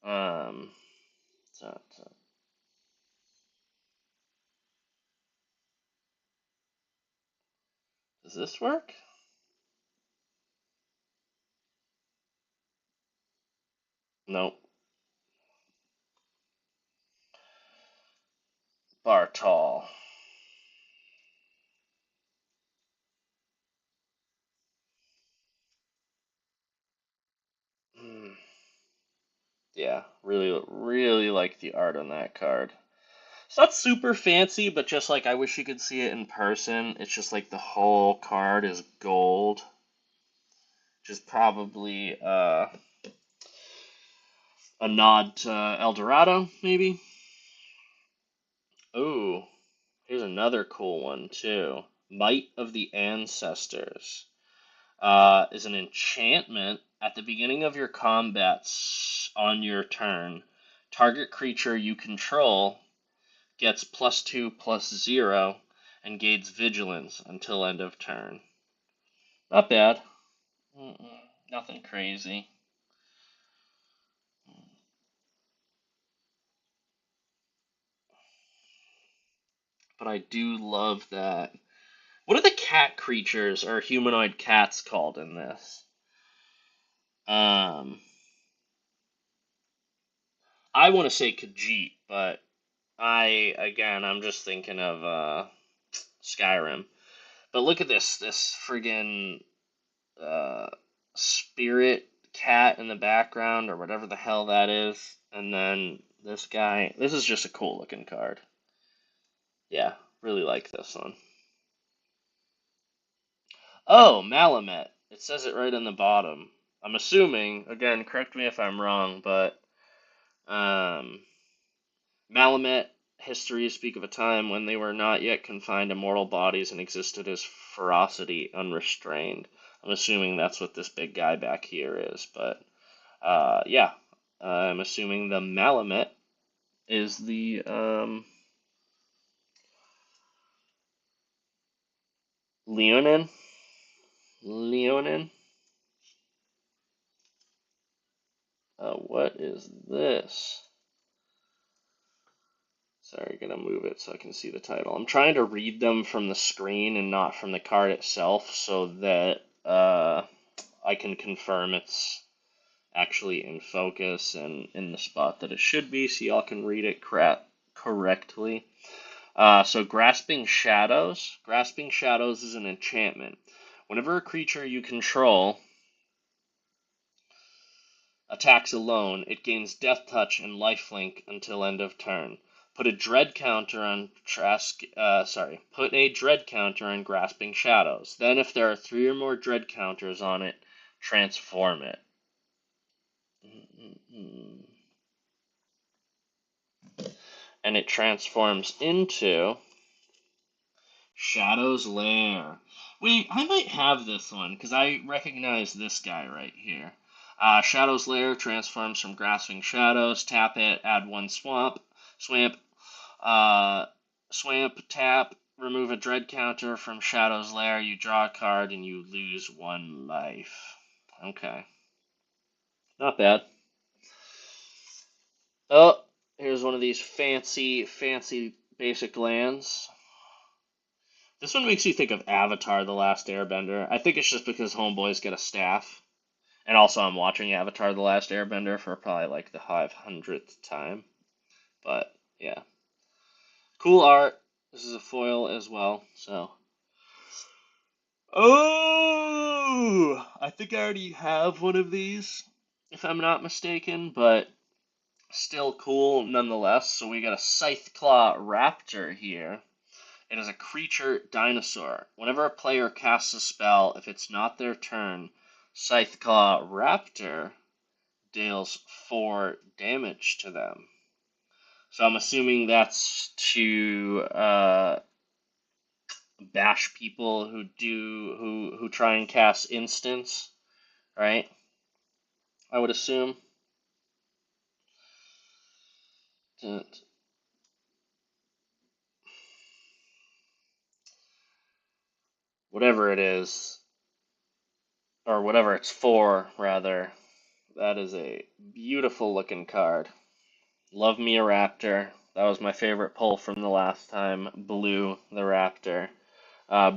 Um, does this work? Nope. Bartol. Yeah, really, really like the art on that card. It's not super fancy, but just like I wish you could see it in person. It's just like the whole card is gold. Which is probably a nod to El Dorado, maybe? Ooh, here's another cool one, too. Might of the Ancestors. Is an enchantment at the beginning of your combats on your turn. Target creature you control gets +2/+0, and gains vigilance until end of turn. Not bad. Nothing crazy. But I do love that. What are the cat creatures or humanoid cats called in this? I want to say Khajiit, but I'm just thinking of Skyrim. But look at this friggin' uh, spirit cat in the background, or whatever the hell that is. And then this guy. This is just a cool looking card. Yeah, really like this one. Oh, Malamet. It says it right on the bottom. I'm assuming, again, correct me if I'm wrong, but um, Malamet histories speak of a time when they were not yet confined to mortal bodies and existed as ferocity unrestrained. I'm assuming that's what this big guy back here is, but yeah, I'm assuming the Malamet is the Leonin. Leonin. What is this? Sorry, gonna move it so I can see the title. I'm trying to read them from the screen and not from the card itself, so that I can confirm it's actually in focus and in the spot that it should be, so y'all can read it correctly. So Grasping Shadows. Grasping Shadows is an enchantment. Whenever a creature you control attacks alone, it gains Death Touch and Lifelink until end of turn. Put a dread counter on Put a dread counter on Grasping Shadows. Then, if there are 3 or more dread counters on it, transform it. And it transforms into Shadow's Lair. Wait, I might have this one, because I recognize this guy right here. Shadow's Lair transforms from Grasping Shadows. Tap it, add 1 swamp. Swamp, tap, remove a dread counter from Shadow's Lair. You draw a card and you lose 1 life. Okay. Not bad. Oh, here's one of these fancy basic lands. This one makes you think of Avatar: The Last Airbender. I think it's just because Homeboy's got a staff. And also I'm watching Avatar: The Last Airbender for probably like the 500th time. But, yeah. Cool art. This is a foil as well, so. Oh! I think I already have one of these, if I'm not mistaken, but still cool nonetheless. So we got a Scytheclaw Raptor here. It is a creature dinosaur. Whenever a player casts a spell, if it's not their turn, Scytheclaw Raptor deals 4 damage to them. So I'm assuming that's to bash people who try and cast instants, right? I would assume. Whatever it is, or whatever it's for, rather. That is a beautiful looking card. Love me a Raptor. That was my favorite pull from the last time. Blue the Raptor.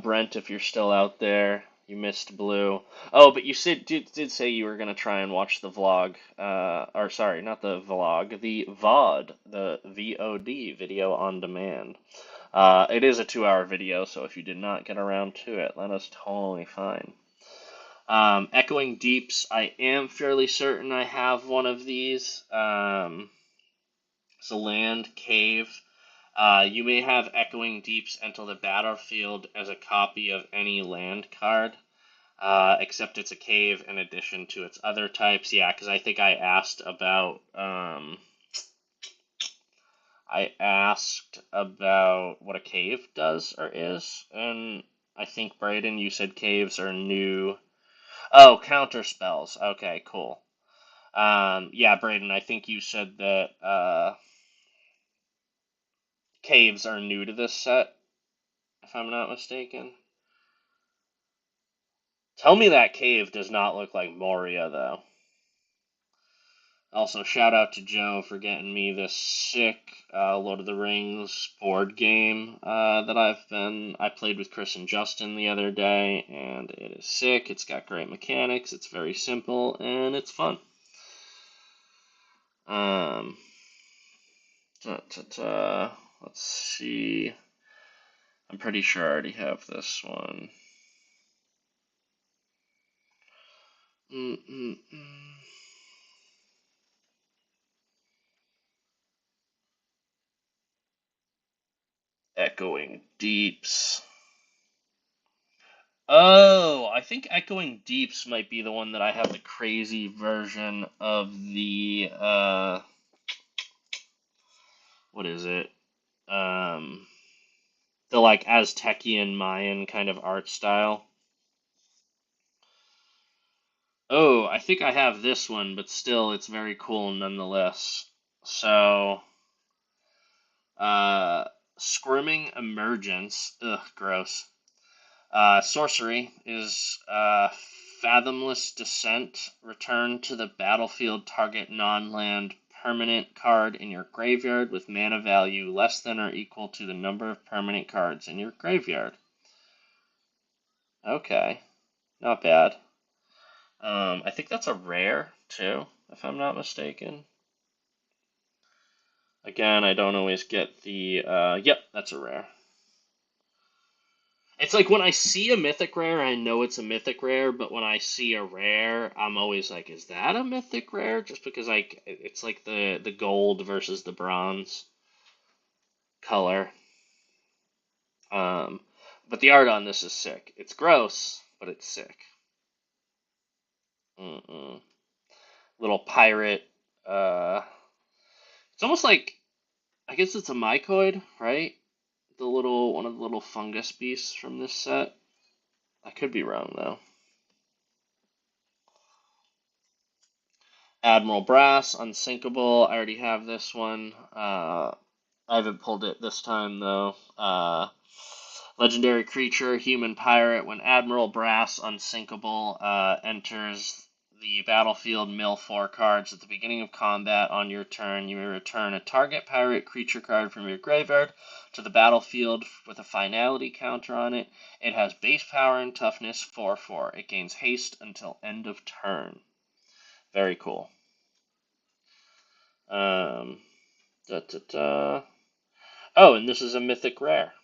Brent, if you're still out there, you missed Blue. Oh, but you did say you were gonna try and watch the vlog. Or sorry, not the vlog, the VOD, the VOD, video on demand. It is a 2-hour video, so if you did not get around to it, that is totally fine. Echoing Deeps, I am fairly certain I have one of these. It's a land cave. You may have Echoing Deeps enter the battlefield as a copy of any land card, except it's a cave in addition to its other types. Yeah, because I think I asked about what a cave does or is, and I think Brayden, you said caves are new. Oh, counter spells. Okay, cool. Yeah, Brayden, I think you said that caves are new to this set, if I'm not mistaken. Tell me that cave does not look like Moria, though. Also, shout out to Joe for getting me this sick Lord of the Rings board game that I played with Chris and Justin the other day, and it is sick. It's got great mechanics. It's very simple, and it's fun. Um, Let's see. I'm pretty sure I already have this one. Echoing Deeps. Oh, I think Echoing Deeps might be the one that I have the crazy version of the what is it? Um, the like Aztecian Mayan kind of art style. Oh, I think I have this one, but still, it's very cool nonetheless. So, uh, Squirming Emergence. Ugh, gross. Sorcery is Fathomless Descent. Return to the battlefield target non-land permanent card in your graveyard with mana value less than or equal to the number of permanent cards in your graveyard. Okay, not bad. I think that's a rare, too, if I'm not mistaken. Again, I don't always get the, yep, that's a rare. It's like when I see a mythic rare, I know it's a mythic rare, but when I see a rare, I'm always like, is that a mythic rare? Just because it's like the gold versus the bronze color. But the art on this is sick. It's gross, but it's sick. Little pirate. It's almost like, I guess it's a mycoid, right? One of the little fungus beasts from this set. I could be wrong though. Admiral Brass, Unsinkable. I already have this one. I haven't pulled it this time though. Legendary creature, human pirate. When Admiral Brass, Unsinkable, enters the battlefield, mill 4 cards. At the beginning of combat on your turn, you may return a target pirate creature card from your graveyard to the battlefield with a finality counter on it. It has base power and toughness 4/4. It gains haste until end of turn. Very cool. Oh, and this is a mythic rare.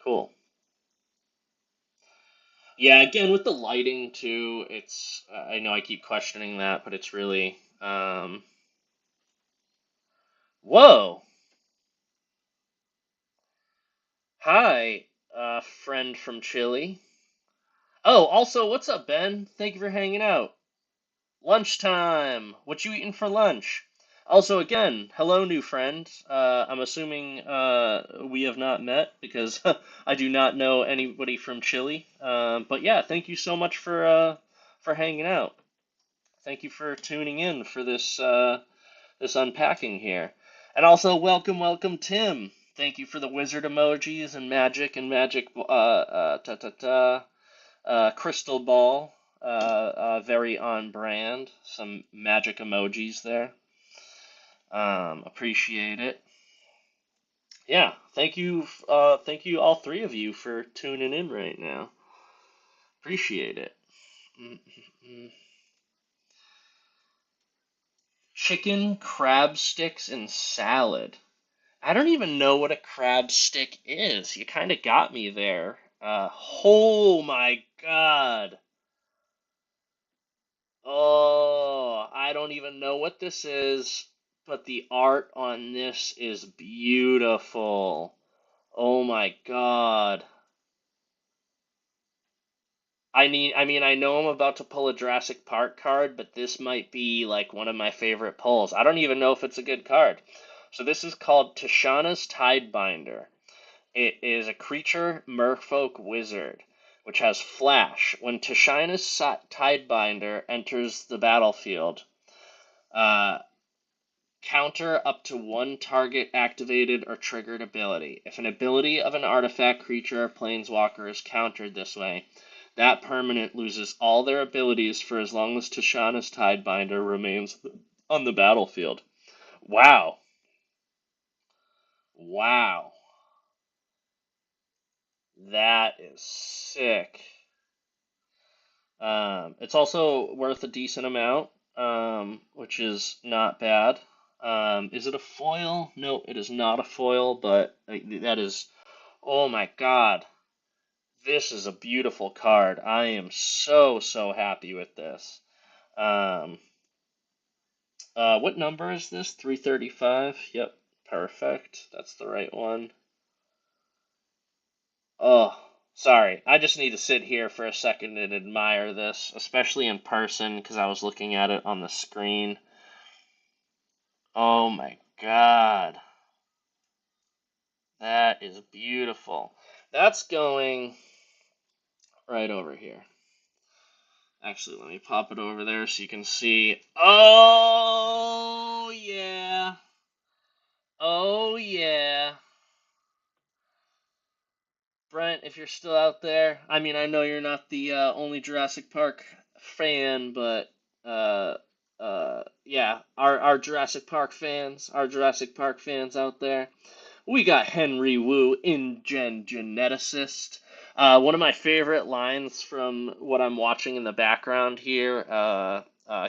Cool. Yeah, again with the lighting too, it's I know I keep questioning that, but it's really whoa. Hi, friend from Chile. Oh, also, what's up, Ben? Thank you for hanging out. Lunchtime. What you eating for lunch? Also, again, hello, new friend. I'm assuming we have not met because I do not know anybody from Chile. But yeah, thank you so much for hanging out. Thank you for tuning in for this unpacking here, and also welcome, Tim. Thank you for the wizard emojis and magic crystal ball. Very on brand. Some magic emojis there. Appreciate it. Yeah, thank you all three of you for tuning in right now. Appreciate it. Chicken, crab sticks, and salad. I don't even know what a crab stick is. You kind of got me there. Oh my God. Oh, I don't even know what this is, but the art on this is beautiful. Oh my God. I know I'm about to pull a Jurassic Park card, but this might be like one of my favorite pulls. I don't even know if it's a good card. So this is called Tishana's Tidebinder. It is a creature merfolk wizard, which has flash. When Tishana's Tidebinder enters the battlefield, uh, Counter up to one target activated or triggered ability. If an ability of an artifact, creature, or planeswalker is countered this way, that permanent loses all their abilities for as long as Tishana's Tidebinder remains on the battlefield. Wow. Wow. That is sick. It's also worth a decent amount, which is not bad. Is it a foil? No, it is not a foil, but that is, oh my god, this is a beautiful card. I am so, so happy with this. Um, what number is this? 335? Yep, perfect. That's the right one. Oh, sorry. I just need to sit here for a second and admire this, especially in person, because I was looking at it on the screen. Oh my god. That is beautiful. That's going right over here. Actually, let me pop it over there so you can see. Oh, yeah. Oh, yeah. Brent, if you're still out there, I mean, I know you're not the only Jurassic Park fan, but yeah, our Jurassic Park fans, out there, we got Henry Wu, InGen Geneticist. One of my favorite lines from what I'm watching in the background here,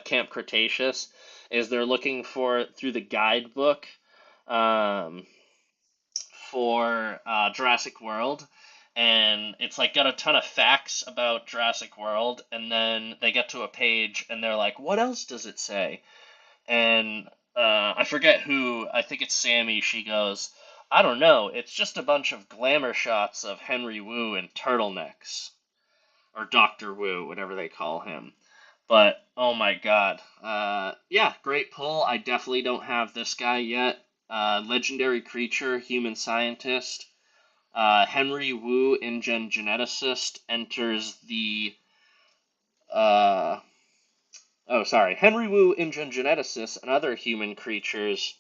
Camp Cretaceous, is they're looking for through the guidebook. Um, for Jurassic World, and it's like got a ton of facts about Jurassic World, and then they get to a page and they're like, what else does it say? And I forget who, I think it's Sammy, she goes, I don't know, it's just a bunch of glamour shots of Henry Wu in turtlenecks, or Dr. Wu, whatever they call him. But, oh my god. Yeah, great pull. I definitely don't have this guy yet. Legendary creature, human scientist. Henry Wu, InGen Geneticist, enters the. Uh, Henry Wu, InGen Geneticist, and other human creatures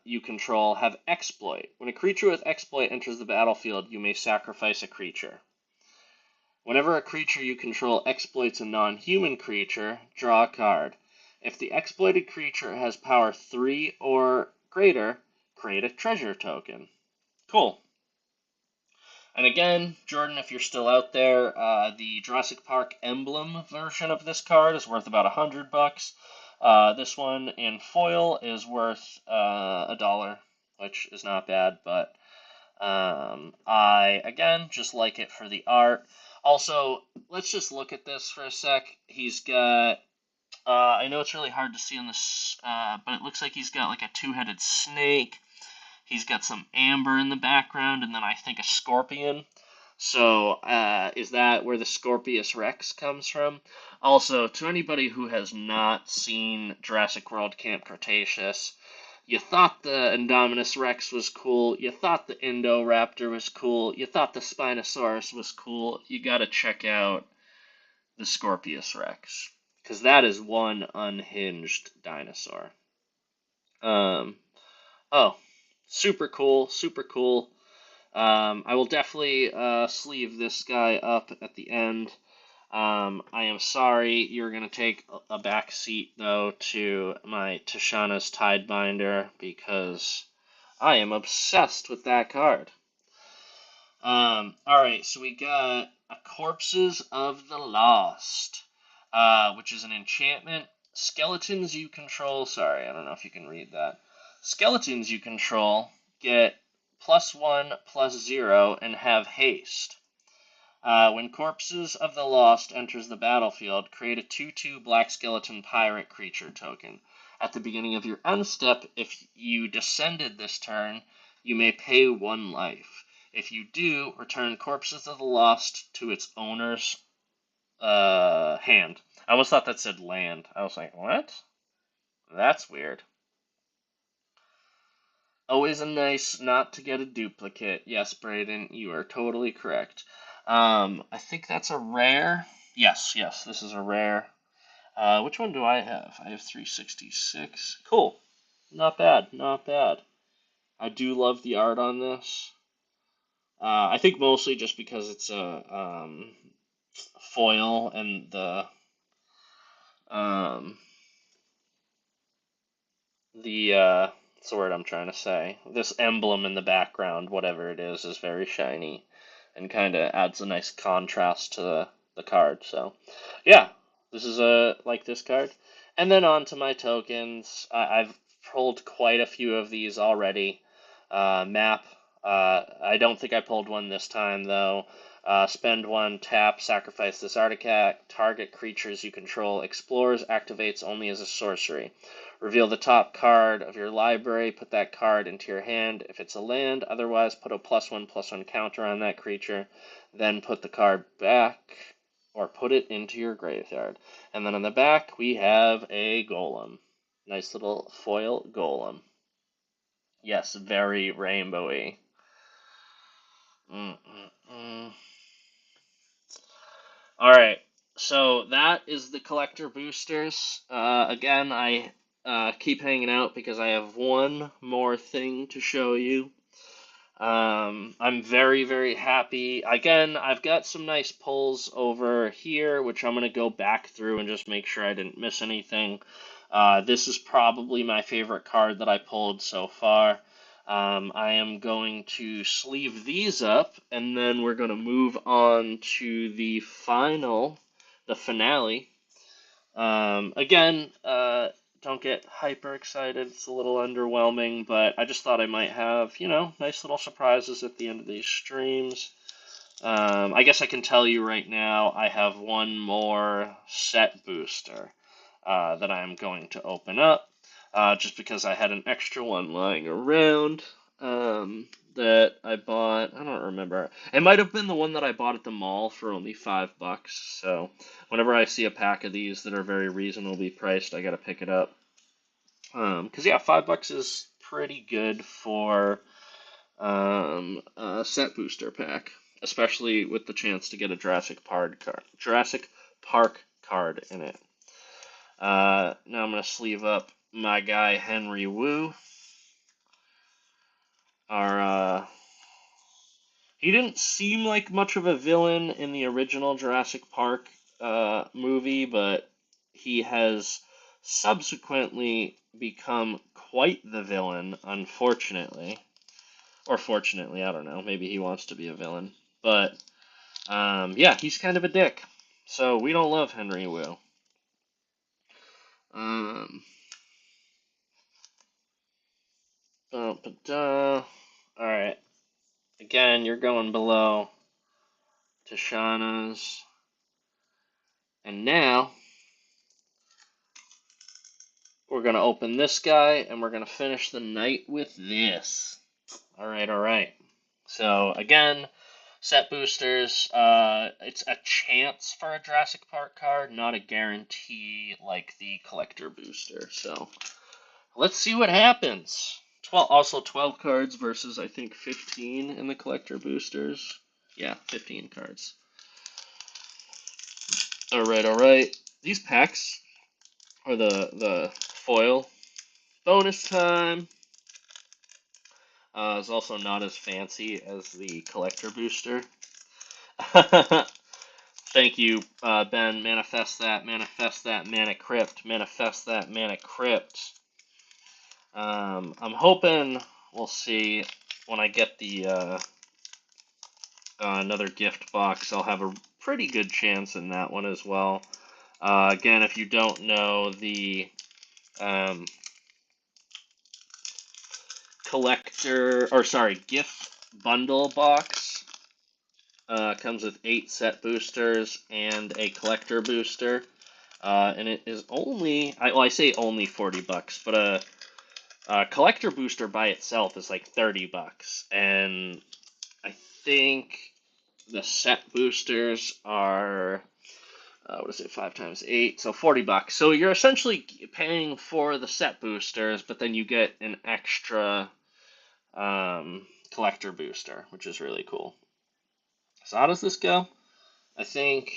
you control have exploit. When a creature with exploit enters the battlefield, you may sacrifice a creature. Whenever a creature you control exploits a non-human creature, draw a card. If the exploited creature has power 3 or greater, create a treasure token. Cool. And again, Jordan, if you're still out there, the Jurassic Park emblem version of this card is worth about $100. This one in foil is worth $1, which is not bad, but I, again, just like it for the art. Also, let's just look at this for a sec. He's got, I know it's really hard to see on this, but it looks like he's got like a two-headed snake. He's got some amber in the background, and then I think a scorpion. So, is that where the Scorpius Rex comes from? Also, to anybody who has not seen Jurassic World Camp Cretaceous, you thought the Indominus Rex was cool, you thought the Indoraptor was cool, you thought the Spinosaurus was cool, you gotta check out the Scorpius Rex, because that is one unhinged dinosaur. Oh, super cool, super cool. I will definitely sleeve this guy up at the end. I am sorry you're going to take a back seat, though, to my Tishana's Tidebinder, because I am obsessed with that card. Alright, so we got a Corpses of the Lost, which is an enchantment. Skeletons you control, sorry, I don't know if you can read that. Skeletons you control get +1/+0 and have haste. When Corpses of the Lost enters the battlefield, create a 2/2 Black Skeleton Pirate creature token. At the beginning of your end step, if you descended this turn, you may pay 1 life. If you do, return Corpses of the Lost to its owner's hand. I almost thought that said land. I was like, what? That's weird. Always a nice not to get a duplicate. Yes, Brayden, you are totally correct. I think that's a rare. Yes, this is a rare. Which one do I have? I have 366. Cool. Not bad, not bad. I do love the art on this. I think mostly just because it's a foil and um, what's the word I'm trying to say? This emblem in the background, whatever it is very shiny and kind of adds a nice contrast to the card. So, yeah, this is a like this card. And then on to my tokens. I've pulled quite a few of these already. Map. I don't think I pulled one this time though. Spend one, tap, sacrifice this artifact. Target creatures you control explores, activates only as a sorcery. Reveal the top card of your library, put that card into your hand if it's a land, otherwise put a +1/+1 counter on that creature, then put the card back, or put it into your graveyard. And then on the back, we have a golem. Nice little foil golem. Yes, very rainbowy. Mm-mm-mm. Alright, so that is the collector boosters. Again, I keep hanging out because I have one more thing to show you. I'm very, very happy. Again, I've got some nice pulls over here, which I'm going to go back through and just make sure I didn't miss anything. This is probably my favorite card that I pulled so far. I am going to sleeve these up, and then we're going to move on to the finale. Again, don't get hyper excited. It's a little underwhelming, but I just thought I might have, nice little surprises at the end of these streams. I guess I can tell you right now, I have one more set booster that I'm going to open up, just because I had an extra one lying around that I bought. I don't remember. It might have been the one that I bought at the mall for only $5. So whenever I see a pack of these that are very reasonably priced, I gotta pick it up. Because yeah, $5 is pretty good for a set booster pack, especially with the chance to get a Jurassic Park card in it. Now I'm gonna sleeve up my guy Henry Wu. Our he didn't seem like much of a villain in the original Jurassic Park movie, but he has subsequently become quite the villain, unfortunately. Or fortunately, I don't know. Maybe he wants to be a villain. But, yeah, he's kind of a dick. So we don't love Henry Wu. Um, Alright. Again, you're going below Tashana's. And now, we're going to open this guy, and we're going to finish the night with this. Alright, alright. So, again, set boosters, it's a chance for a Jurassic Park card, not a guarantee like the collector booster. So, let's see what happens. 12 cards versus, I think, 15 in the collector boosters. Yeah, 15 cards. Alright, alright. These packs are the foil. Bonus time! Is also not as fancy as the collector booster. Thank you, Ben. Manifest that, Mana Crypt, manifest that, Mana Crypt. I'm hoping we'll see when I get the another gift box. I'll have a pretty good chance in that one as well. Again, if you don't know, the gift bundle box comes with 8 set boosters and a collector booster. And it is only, I say only $40, but a collector booster by itself is like $30. And I think the set boosters are, what is it, 5 times 8, so $40. So you're essentially paying for the set boosters, but then you get an extra collector booster, which is really cool. So how does this go? I think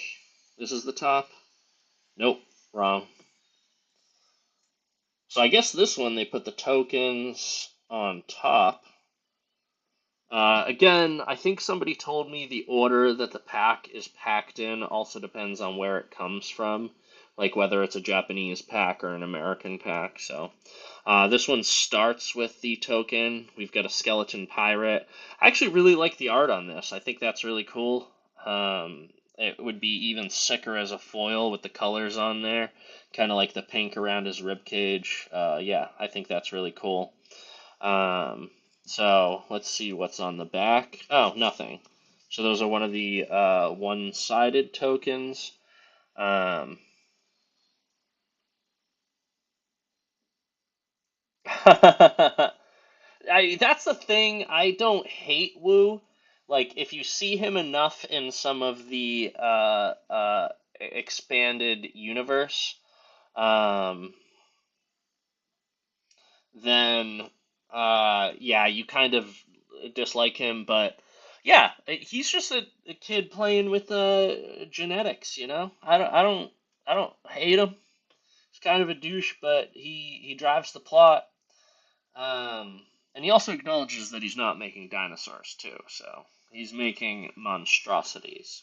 this is the top. Nope, wrong. So I guess this one they put the tokens on top. Again, I think somebody told me the order that the pack is packed in also depends on where it comes from, like whether it's a Japanese pack or an American pack. So this one starts with the token. We've got a skeleton pirate. I actually really like the art on this. I think that's really cool. It would be even sicker as a foil with the colors on there, kind of like the pink around his rib cage. Yeah, I think that's really cool. Um, so let's see what's on the back. Oh, nothing. So those are one of the one-sided tokens. Um, that's the thing. I don't hate Wu. Like, if you see him enough in some of the expanded universe, um, then yeah, you kind of dislike him. But yeah, he's just a kid playing with genetics. I don't hate him. He's kind of a douche, but he drives the plot. And he also acknowledges that he's not making dinosaurs too, so he's making monstrosities.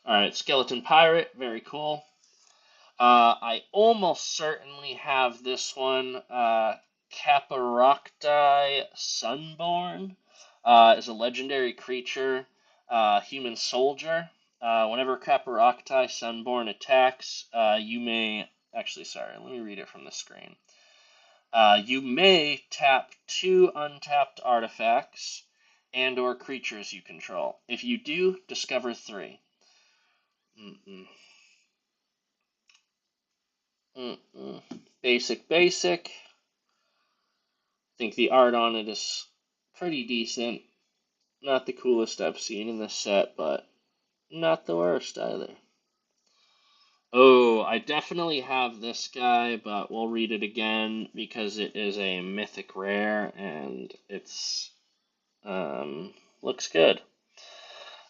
All right, skeleton pirate, very cool. I almost certainly have this one. Caparocti Sunborn is a legendary creature, human soldier. Whenever Caparocti Sunborn attacks, you may. Actually, sorry, let me read it from the screen. You may tap 2 untapped artifacts and/or creatures you control. If you do, discover 3. Mm-mm. Mm-mm. Basic, basic. I think the art on it is pretty decent. Not the coolest I've seen in this set, but not the worst either. Oh, I definitely have this guy, but we'll read it again because it is a mythic rare and it's looks good.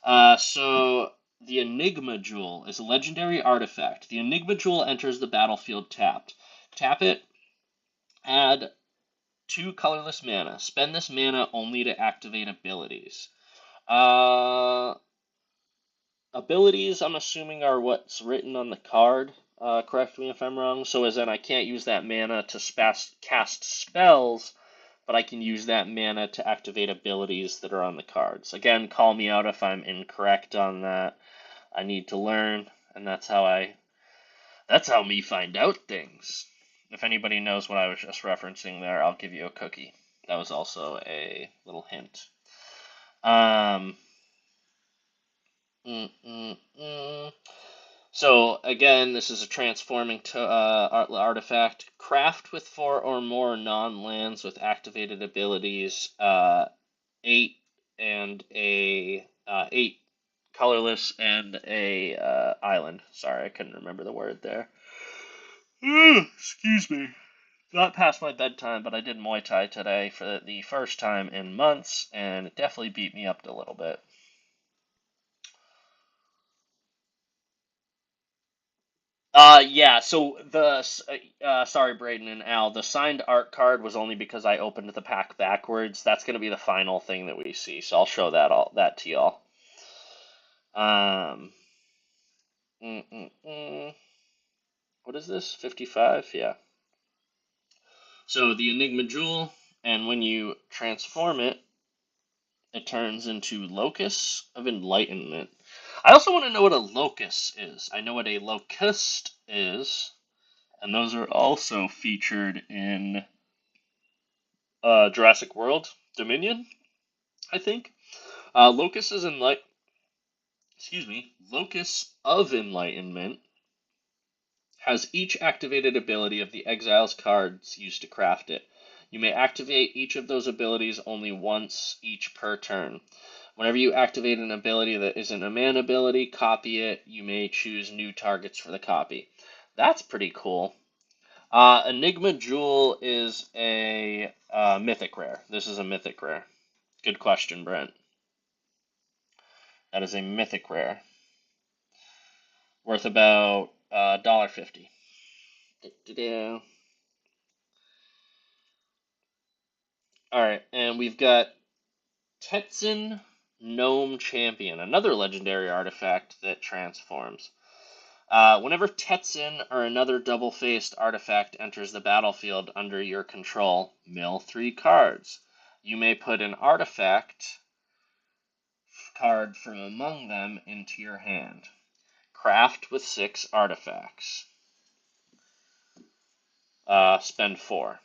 So the Enigma Jewel is a legendary artifact. The Enigma Jewel enters the battlefield tapped. Tap it, add 2 colorless mana. Spend this mana only to activate abilities. Uh, Abilities, I'm assuming, are what's written on the card. Correct me if I'm wrong. So as in, I can't use that mana to cast spells, but I can use that mana to activate abilities that are on the cards. Again, call me out if I'm incorrect on that. I need to learn, and that's how me find out things. If anybody knows what I was just referencing there, I'll give you a cookie. That was also a little hint. Um, mm, mm, mm. So again, this is a transforming artifact. Craft with 4 or more non-lands with activated abilities. 8 and a 8 colorless and a island. Sorry, I couldn't remember the word there. Excuse me. Not past my bedtime, but I did Muay Thai today for the first time in months, and it definitely beat me up a little bit. Yeah, so sorry, Braden and Al, the signed art card was only because I opened the pack backwards. That's gonna be the final thing that we see, so I'll show that to y'all. Um, mm, mm, mm. What is this? 55? Yeah. So the Enigma Jewel, and when you transform it, it turns into Locus of Enlightenment. I also want to know what a locus is. I know what a locust is, and those are also featured in Jurassic World Dominion, I think. Locus is excuse me, Locus of Enlightenment has each activated ability of the exile's cards used to craft it. You may activate each of those abilities only once each per turn. Whenever you activate an ability that isn't a mana ability, copy it. You may choose new targets for the copy. That's pretty cool. Enigma Jewel is a mythic rare. This is a mythic rare. Good question, Brent. That is a mythic rare. Worth about $1.50. Alright, and we've got Tetsun Gnome Champion, another legendary artifact that transforms. Whenever Tetsun or another double-faced artifact enters the battlefield under your control, mill 3 cards. You may put an artifact card from among them into your hand. Craft with 6 artifacts. Spend 4.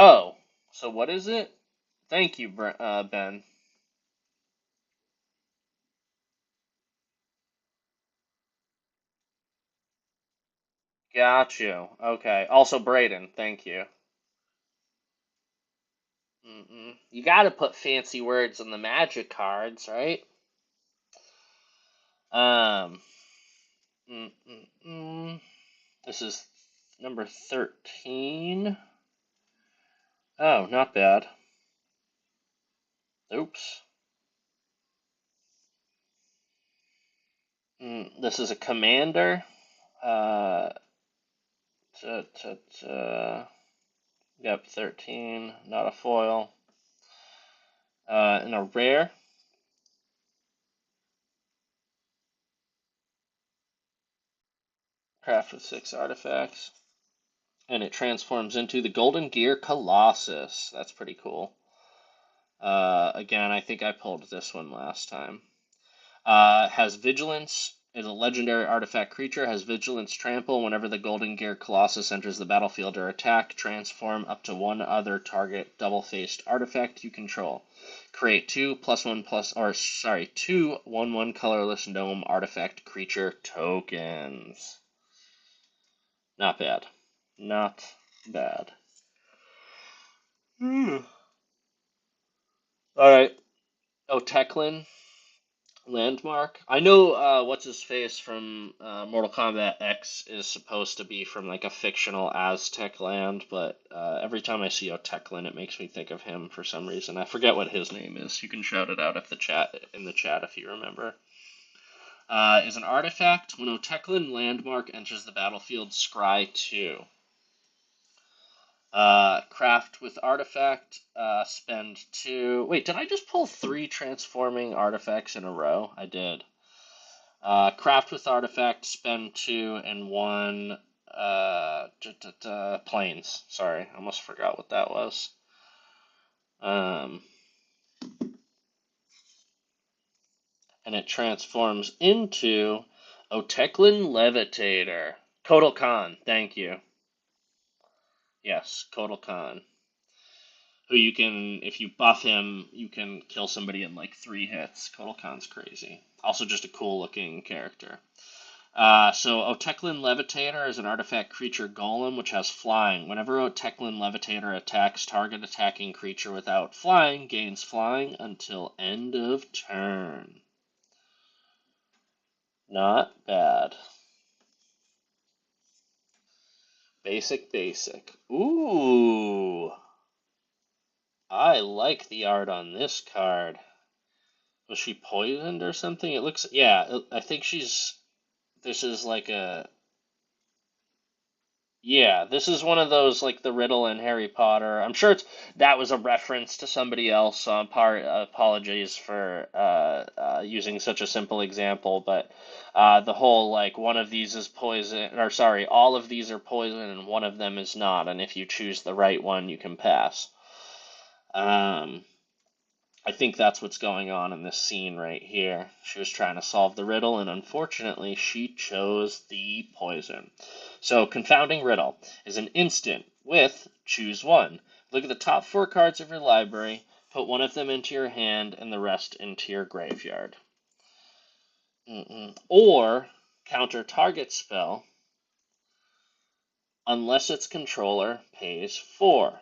Oh, so what is it? Thank you, Ben. Got you. Okay. Also, Brayden, thank you. You gotta put fancy words on the magic cards, right? Um. This is number 13. Oh, not bad. Oops. This is a commander. Yep, 13. Not a foil. And a rare. Craft with 6 artifacts. And it transforms into the Golden Gear Colossus. That's pretty cool. Again, I think I pulled this one last time. Has Vigilance, is a legendary artifact creature, has Vigilance Trample. Whenever the Golden Gear Colossus enters the battlefield or attack, transform up to one other target double-faced artifact you control. Create two 1/1 colorless gnome artifact creature tokens. Not bad. Not bad. Alright. Oteclin. Landmark. I know what's his face from Mortal Kombat X is supposed to be from like a fictional Aztec land, but every time I see Oteclin, it makes me think of him for some reason. I forget what his name is. You can shout it out at the chat in the chat if you remember. Is an artifact. When Oteclin Landmark enters the battlefield, scry 2. Craft with artifact. Spend 2. Wait, did I just pull 3 transforming artifacts in a row? I did. Craft with artifact, spend 2 and 1 planes. Sorry, I almost forgot what that was. And it transforms into Oteclin Levitator. Kotal Khan, thank you. Yes, Kotal Khan. Who you can, if you buff him, you can kill somebody in like 3 hits. Kotal Khan's crazy. Also just a cool looking character. So Oteclin Levitator is an artifact creature golem which has flying. Whenever Oteclin Levitator attacks, target attacking creature without flying gains flying until end of turn. Not bad. Basic. Ooh. I like the art on this card. Was she poisoned or something? It looks, yeah, I think this is like yeah, this is one of those like the riddle in Harry Potter. I'm sure that was a reference to somebody else. Apologies for using such a simple example, but the whole like one of these is poison, or sorry, all of these are poison and one of them is not, and if you choose the right one, you can pass. I think that's what's going on in this scene right here. She was trying to solve the riddle, and unfortunately, she chose the poison. So, Confounding Riddle is an instant with choose one. Look at the top 4 cards of your library, put one of them into your hand, and the rest into your graveyard. Or, counter target spell, unless its controller pays 4.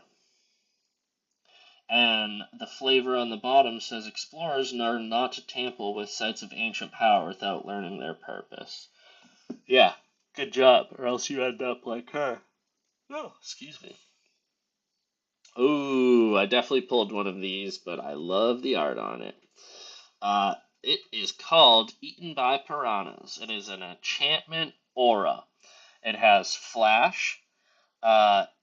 And the flavor on the bottom says explorers learn not to tamper with sites of ancient power without learning their purpose. Yeah, good job, or else you end up like her. Oh, excuse me. Ooh, I definitely pulled one of these, but I love the art on it. It is called Eaten by Piranhas. It is an enchantment aura. It has Flash,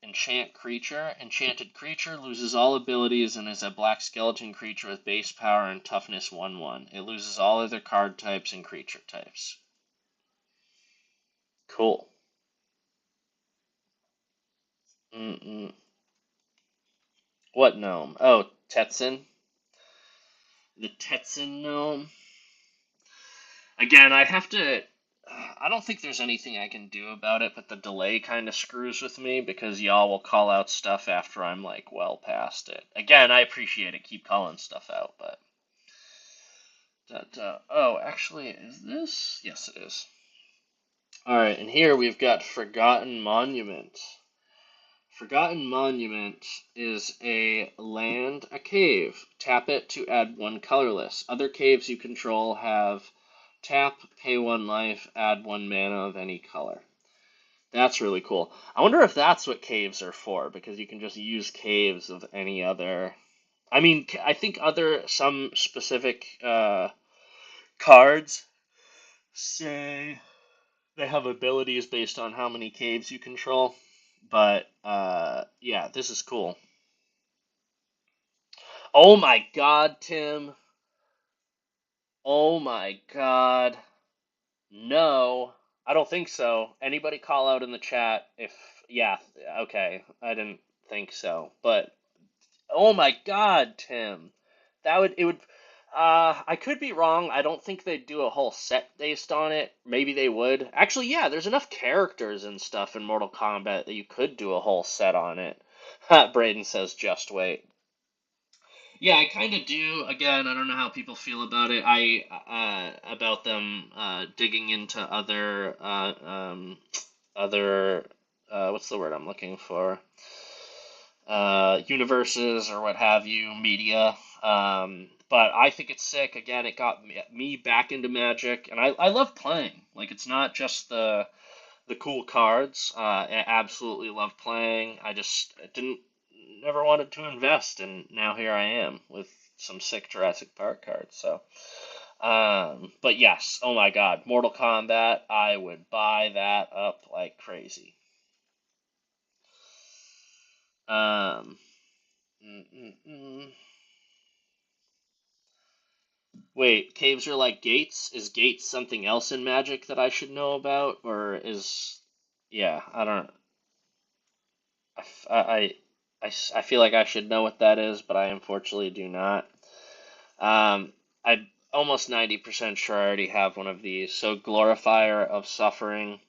Enchant Creature. Enchanted creature loses all abilities and is a black skeleton creature with base power and toughness 1/1. It loses all other card types and creature types. Cool. What gnome? Oh, Tetsun. The Tetsun gnome. Again, I have to. I don't think there's anything I can do about it, but the delay kind of screws with me because y'all will call out stuff after I'm like well past it. Again, I appreciate it. Keep calling stuff out, but. Oh, actually, is this? Yes, it is. Alright, and here we've got Forgotten Monument. Forgotten Monument is a land, a cave. Tap it to add one colorless. Other caves you control have tap, pay one life, add one mana of any color. That's really cool. I wonder if that's what caves are for, because you can just use caves of any other. I mean, I think some specific cards say they have abilities based on how many caves you control. But yeah, this is cool. Oh my god, Tim. Oh my god. No, I don't think so. Anybody call out in the chat if yeah, okay. I didn't think so. But oh my god, Tim. It would I could be wrong. I don't think they'd do a whole set based on it. Maybe they would. Actually, yeah, there's enough characters and stuff in Mortal Kombat that you could do a whole set on it. Braden says just wait. Yeah, I kind of do. Again, I don't know how people feel about it. About them digging into other what's the word I'm looking for? Universes or what have you, media. But I think it's sick. Again, it got me back into Magic, and I love playing. Like, it's not just the cool cards. I absolutely love playing. I just didn't never wanted to invest, and now here I am with some sick Jurassic Park cards. So, but yes, oh my God, Mortal Kombat, I would buy that up like crazy. Um, mm, mm, mm. Wait, caves are like gates? Is gates something else in Magic that I should know about, or is yeah, I don't. I, I feel like I should know what that is, but I unfortunately do not. I'm almost 90% sure I already have one of these. So, Glorifier of Suffering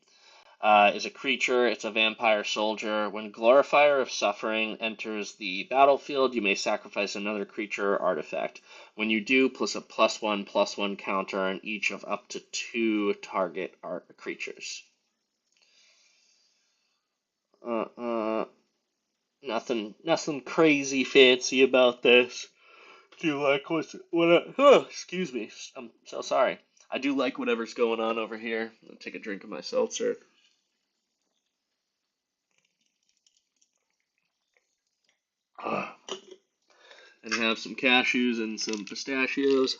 is a creature. It's a vampire soldier. When Glorifier of Suffering enters the battlefield, you may sacrifice another creature or artifact. When you do, plus a +1/+1 counter on each of up to 2 target creatures. Uh, uh, nothing crazy fancy about this. Do you like excuse me. I'm so sorry. I do like whatever's going on over here. I'll take a drink of my seltzer. And have some cashews and some pistachios.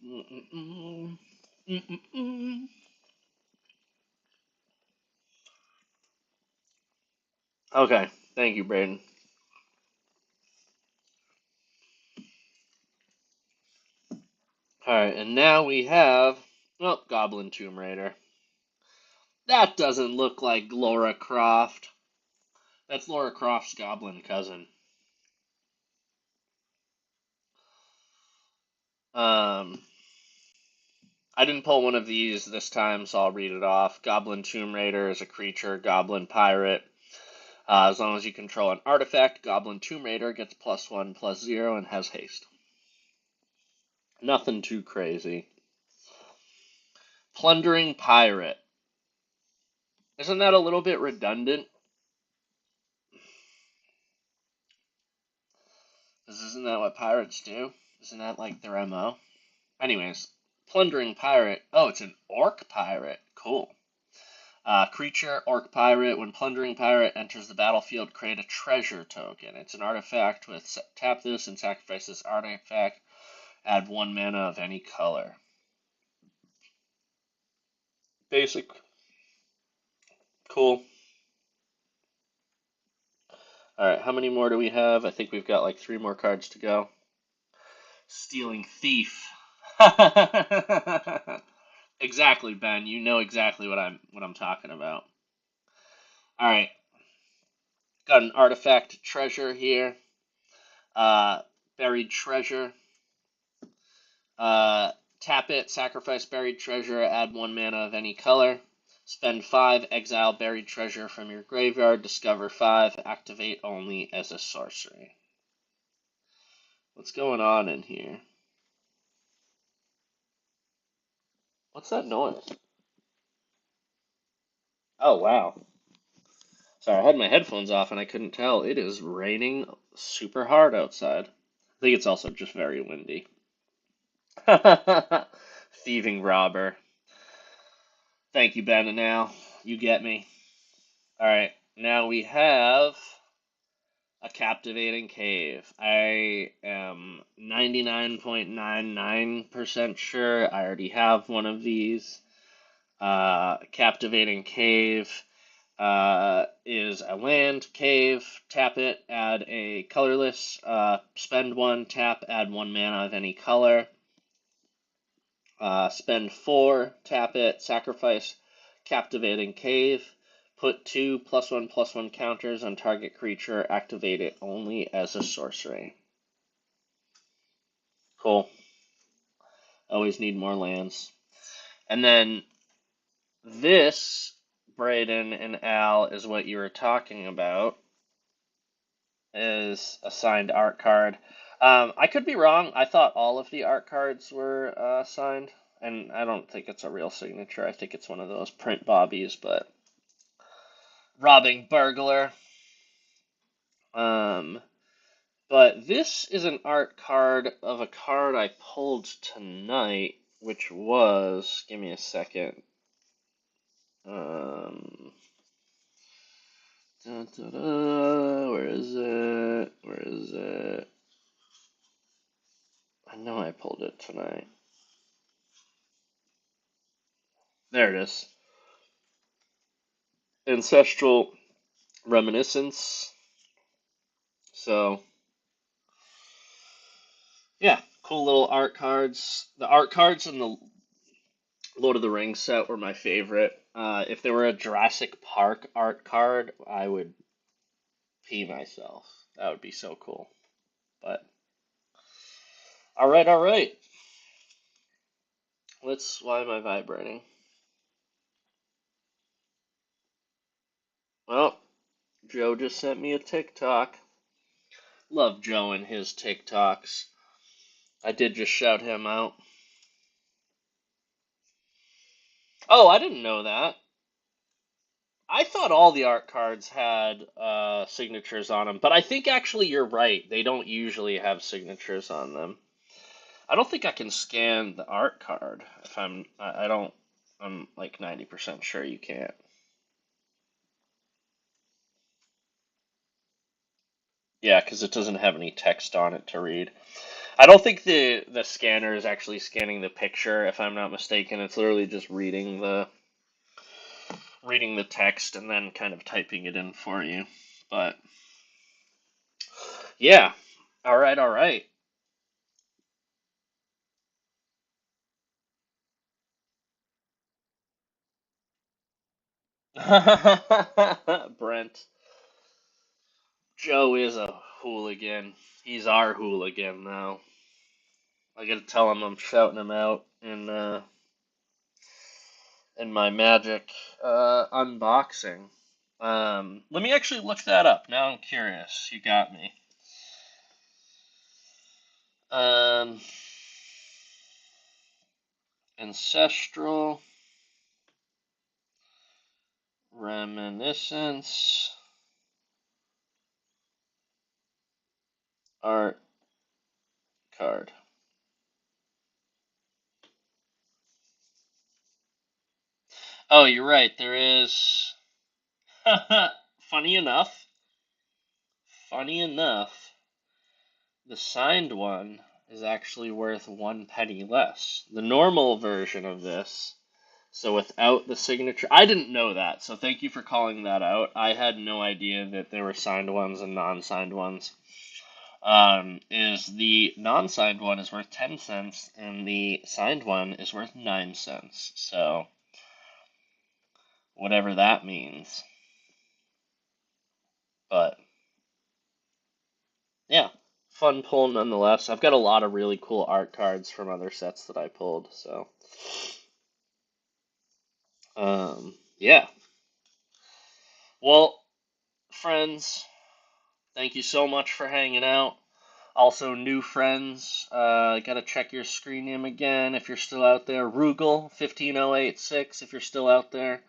Mm-mm-mm. Mm-mm-mm. Okay, thank you, Braden. Alright, and now we have, oh, Goblin Tomb Raider. That doesn't look like Laura Croft. That's Laura Croft's goblin cousin. Um, I didn't pull one of these this time, so I'll read it off. Goblin Tomb Raider is a creature, Goblin Pirate. As long as you control an artifact, Goblin Tomb Raider gets +1/+0 and has haste. Nothing too crazy. Plundering Pirate. Isn't that a little bit redundant? Isn't that what pirates do? Isn't that like their MO? Anyways, Plundering Pirate. Oh, it's an Orc Pirate. Cool. Creature, Orc Pirate. When Plundering Pirate enters the battlefield, create a treasure token. It's an artifact with tap this and sacrifice this artifact. Add 1 mana of any color. Basic. Cool. Alright, how many more do we have? I think we've got like 3 more cards to go. Stealing Thief. Exactly, Ben. You know exactly what I'm talking about. Alright, got an artifact treasure here. Buried treasure. Tap it, sacrifice buried treasure, add 1 mana of any color. Spend 5, exile buried treasure from your graveyard, discover 5, activate only as a sorcery. What's going on in here? What's that noise? Oh, wow. Sorry, I had my headphones off and I couldn't tell. It is raining super hard outside. I think it's also just very windy. Thieving robber. Thank you, Ben. Now you get me. Alright, now we have a captivating cave. I am 99.99% sure I already have one of these. Captivating cave is a land cave. Tap it, add a colorless. Spend 1, tap, add 1 mana of any color. Spend 4, tap it, sacrifice Captivating Cave. Put 2 +1/+1 counters on target creature. Activate it only as a sorcery. Cool. Always need more lands. And then this, Braden and Al, is what you were talking about. Is a signed art card. I could be wrong. I thought all of the art cards were signed. And I don't think it's a real signature. I think it's one of those print bobbies, but robbing burglar. But this is an art card of a card I pulled tonight, which was, give me a second. Where is it? Where is it? I know I pulled it tonight. There it is. Ancestral Reminiscence. So, yeah, cool little art cards. The art cards in the Lord of the Rings set were my favorite. If there were a Jurassic Park art card, I would pee myself. That would be so cool. But, alright, alright. Why am I vibrating? Well, Joe just sent me a TikTok. Love Joe and his TikToks. I did just shout him out. Oh, I didn't know that. I thought all the art cards had signatures on them, but I think actually you're right. They don't usually have signatures on them. I don't think I can scan the art card. If I don't. I'm like 90% sure you can't. Yeah, because it doesn't have any text on it to read. I don't think the scanner is actually scanning the picture, if I'm not mistaken. It's literally just reading the text and then kind of typing it in for you. But yeah, all right, all right. Brent, Joe is a hooligan. He's our hooligan now. I gotta tell him I'm shouting him out in my Magic unboxing. Let me actually look that up. Now I'm curious. You got me. Um, Ancestral Reminiscence art card. Oh, you're right. There is. Funny enough, funny enough, the signed one is actually worth 1 penny less. The normal version of this So without the signature, I didn't know that. So thank you for calling that out. I had no idea that there were signed ones and non-signed ones. Is the non-signed one is worth 10 cents and the signed one is worth 9 cents. So whatever that means. But yeah, fun pull nonetheless. I've got a lot of really cool art cards from other sets that I pulled. So yeah. Well, friends, thank you so much for hanging out. Also, new friends, gotta check your screen name again if you're still out there. Rugal 15086 if you're still out there.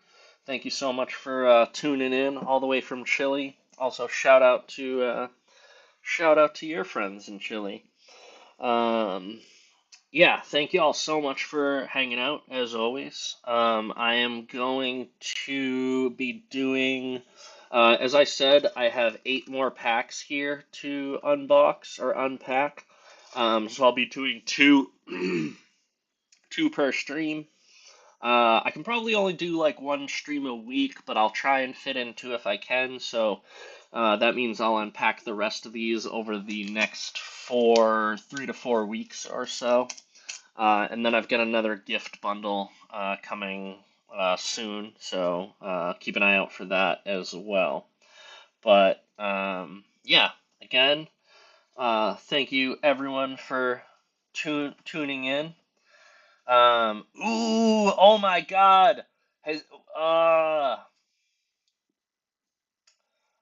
Thank you so much for tuning in all the way from Chile. Also, shout out to your friends in Chile. Um, yeah, thank you all so much for hanging out as always. I am going to be doing, as I said, I have 8 more packs here to unbox or unpack. So I'll be doing two, two per stream. I can probably only do like one stream a week, but I'll try and fit in two if I can. So that means I'll unpack the rest of these over the next 3 to 4 weeks or so. And then I've got another gift bundle coming soon, so keep an eye out for that as well. But yeah, again, thank you everyone for tuning in. Oh my God, has uh,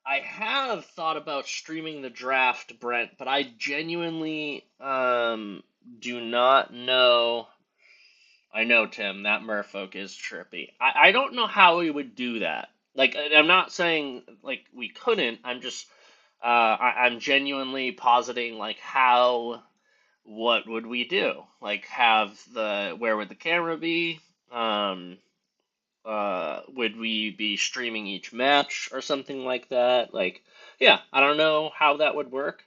I have thought about streaming the draft, Brent, but I genuinely do not know. I know, Tim, that merfolk is trippy. I don't know how we would do that. Like, I'm not saying, like, we couldn't. I'm genuinely positing, like, what would we do? Like, where would the camera be? Um, would we be streaming each match or something like that? Like, yeah, I don't know how that would work.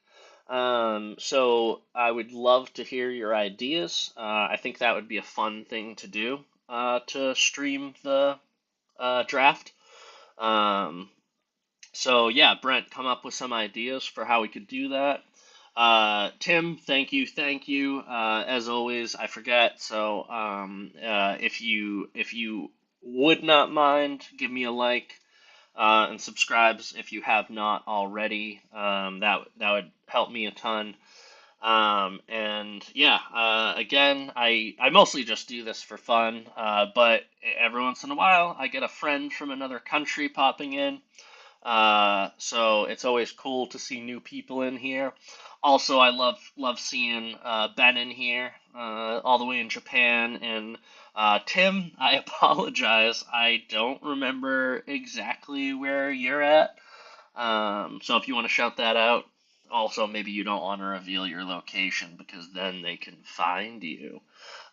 So I would love to hear your ideas. I think that would be a fun thing to do, to stream the draft. Um, so yeah, Brent, come up with some ideas for how we could do that. Tim, thank you. As always, I forget. So if you would not mind, give me a like and subscribes if you have not already. That would help me a ton. And yeah, again, I mostly just do this for fun, but every once in a while I get a friend from another country popping in. So it's always cool to see new people in here. Also, I love seeing Ben in here, all the way in Japan. And Tim, I apologize, I don't remember exactly where you're at. So if you want to shout that out. Also, maybe you don't want to reveal your location because then they can find you.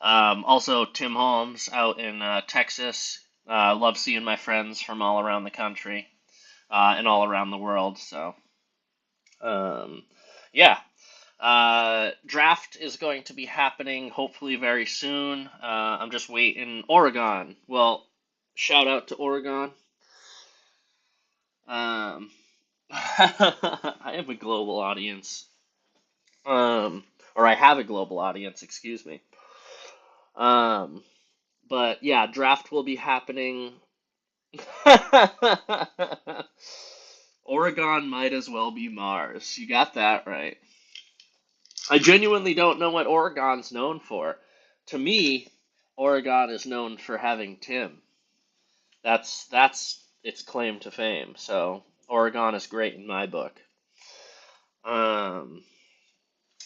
Also, Tim Holmes out in Texas. Love seeing my friends from all around the country and all around the world. So, um, yeah. Draft is going to be happening hopefully very soon. I'm just waiting. Oregon. Well, shout out to Oregon. Um, I have a global audience. Or I have a global audience, excuse me. Um, but yeah, draft will be happening. Oregon might as well be Mars. You got that right. I genuinely don't know what Oregon's known for. To me, Oregon is known for having Tim. That's its claim to fame. So Oregon is great in my book. Um,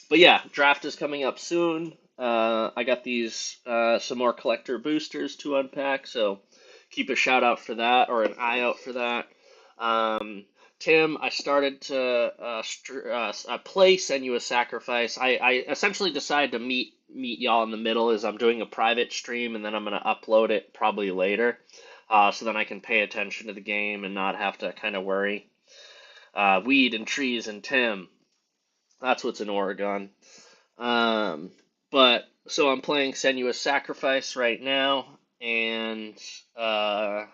but yeah, draft is coming up soon. I got these some more collector boosters to unpack, so keep a shout out for that or an eye out for that. Um, Tim, I started to play Senua's Sacrifice. I essentially decided to meet y'all in the middle as I'm doing a private stream, and then I'm gonna upload it probably later, so then I can pay attention to the game and not have to kind of worry. Weed and trees and Tim. That's what's in Oregon. Um, but so I'm playing Senua's Sacrifice right now. And oh,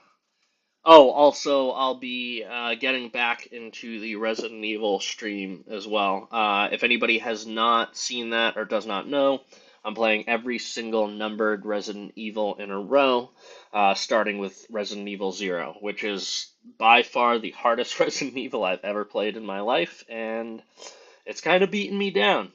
also, I'll be getting back into the Resident Evil stream as well. If anybody has not seen that or does not know, I'm playing every single numbered Resident Evil in a row, starting with Resident Evil Zero, which is by far the hardest Resident Evil I've ever played in my life, and it's kind of beating me down.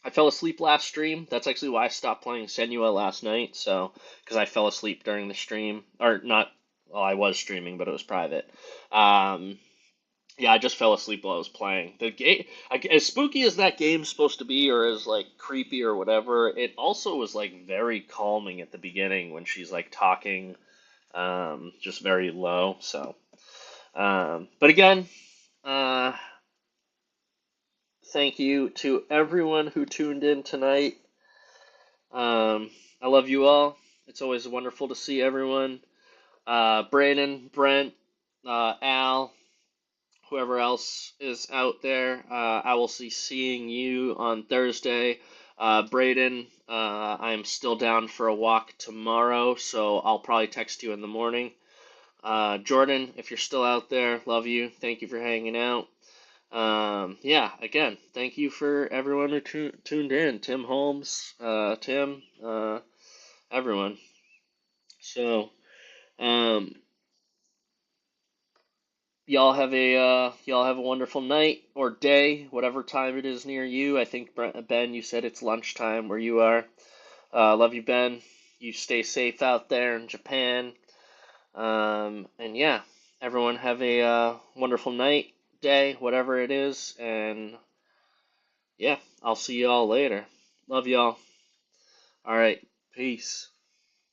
I fell asleep last stream. That's actually why I stopped playing Senua last night. So, because I fell asleep during the stream, or not. Well, I was streaming, but it was private. Um, yeah, I just fell asleep while I was playing the game. As spooky as that game's supposed to be, or as like creepy or whatever, it also was like very calming at the beginning when she's like talking, just very low. So, but again, uh, thank you to everyone who tuned in tonight. I love you all. It's always wonderful to see everyone. Brayden, Brent, Al, whoever else is out there. I will be seeing you on Thursday. Brayden, I am still down for a walk tomorrow, so I'll probably text you in the morning. Jordan, if you're still out there, love you. Thank you for hanging out. Yeah, again, thank you for everyone who tuned in. Tim Holmes, Tim, everyone. So, um, y'all have a wonderful night or day, whatever time it is near you. I think Ben, you said it's lunchtime where you are. Love you, Ben. You stay safe out there in Japan. And yeah, everyone have a wonderful night, day, whatever it is. And yeah, I'll see y'all later. Love y'all. All right, peace.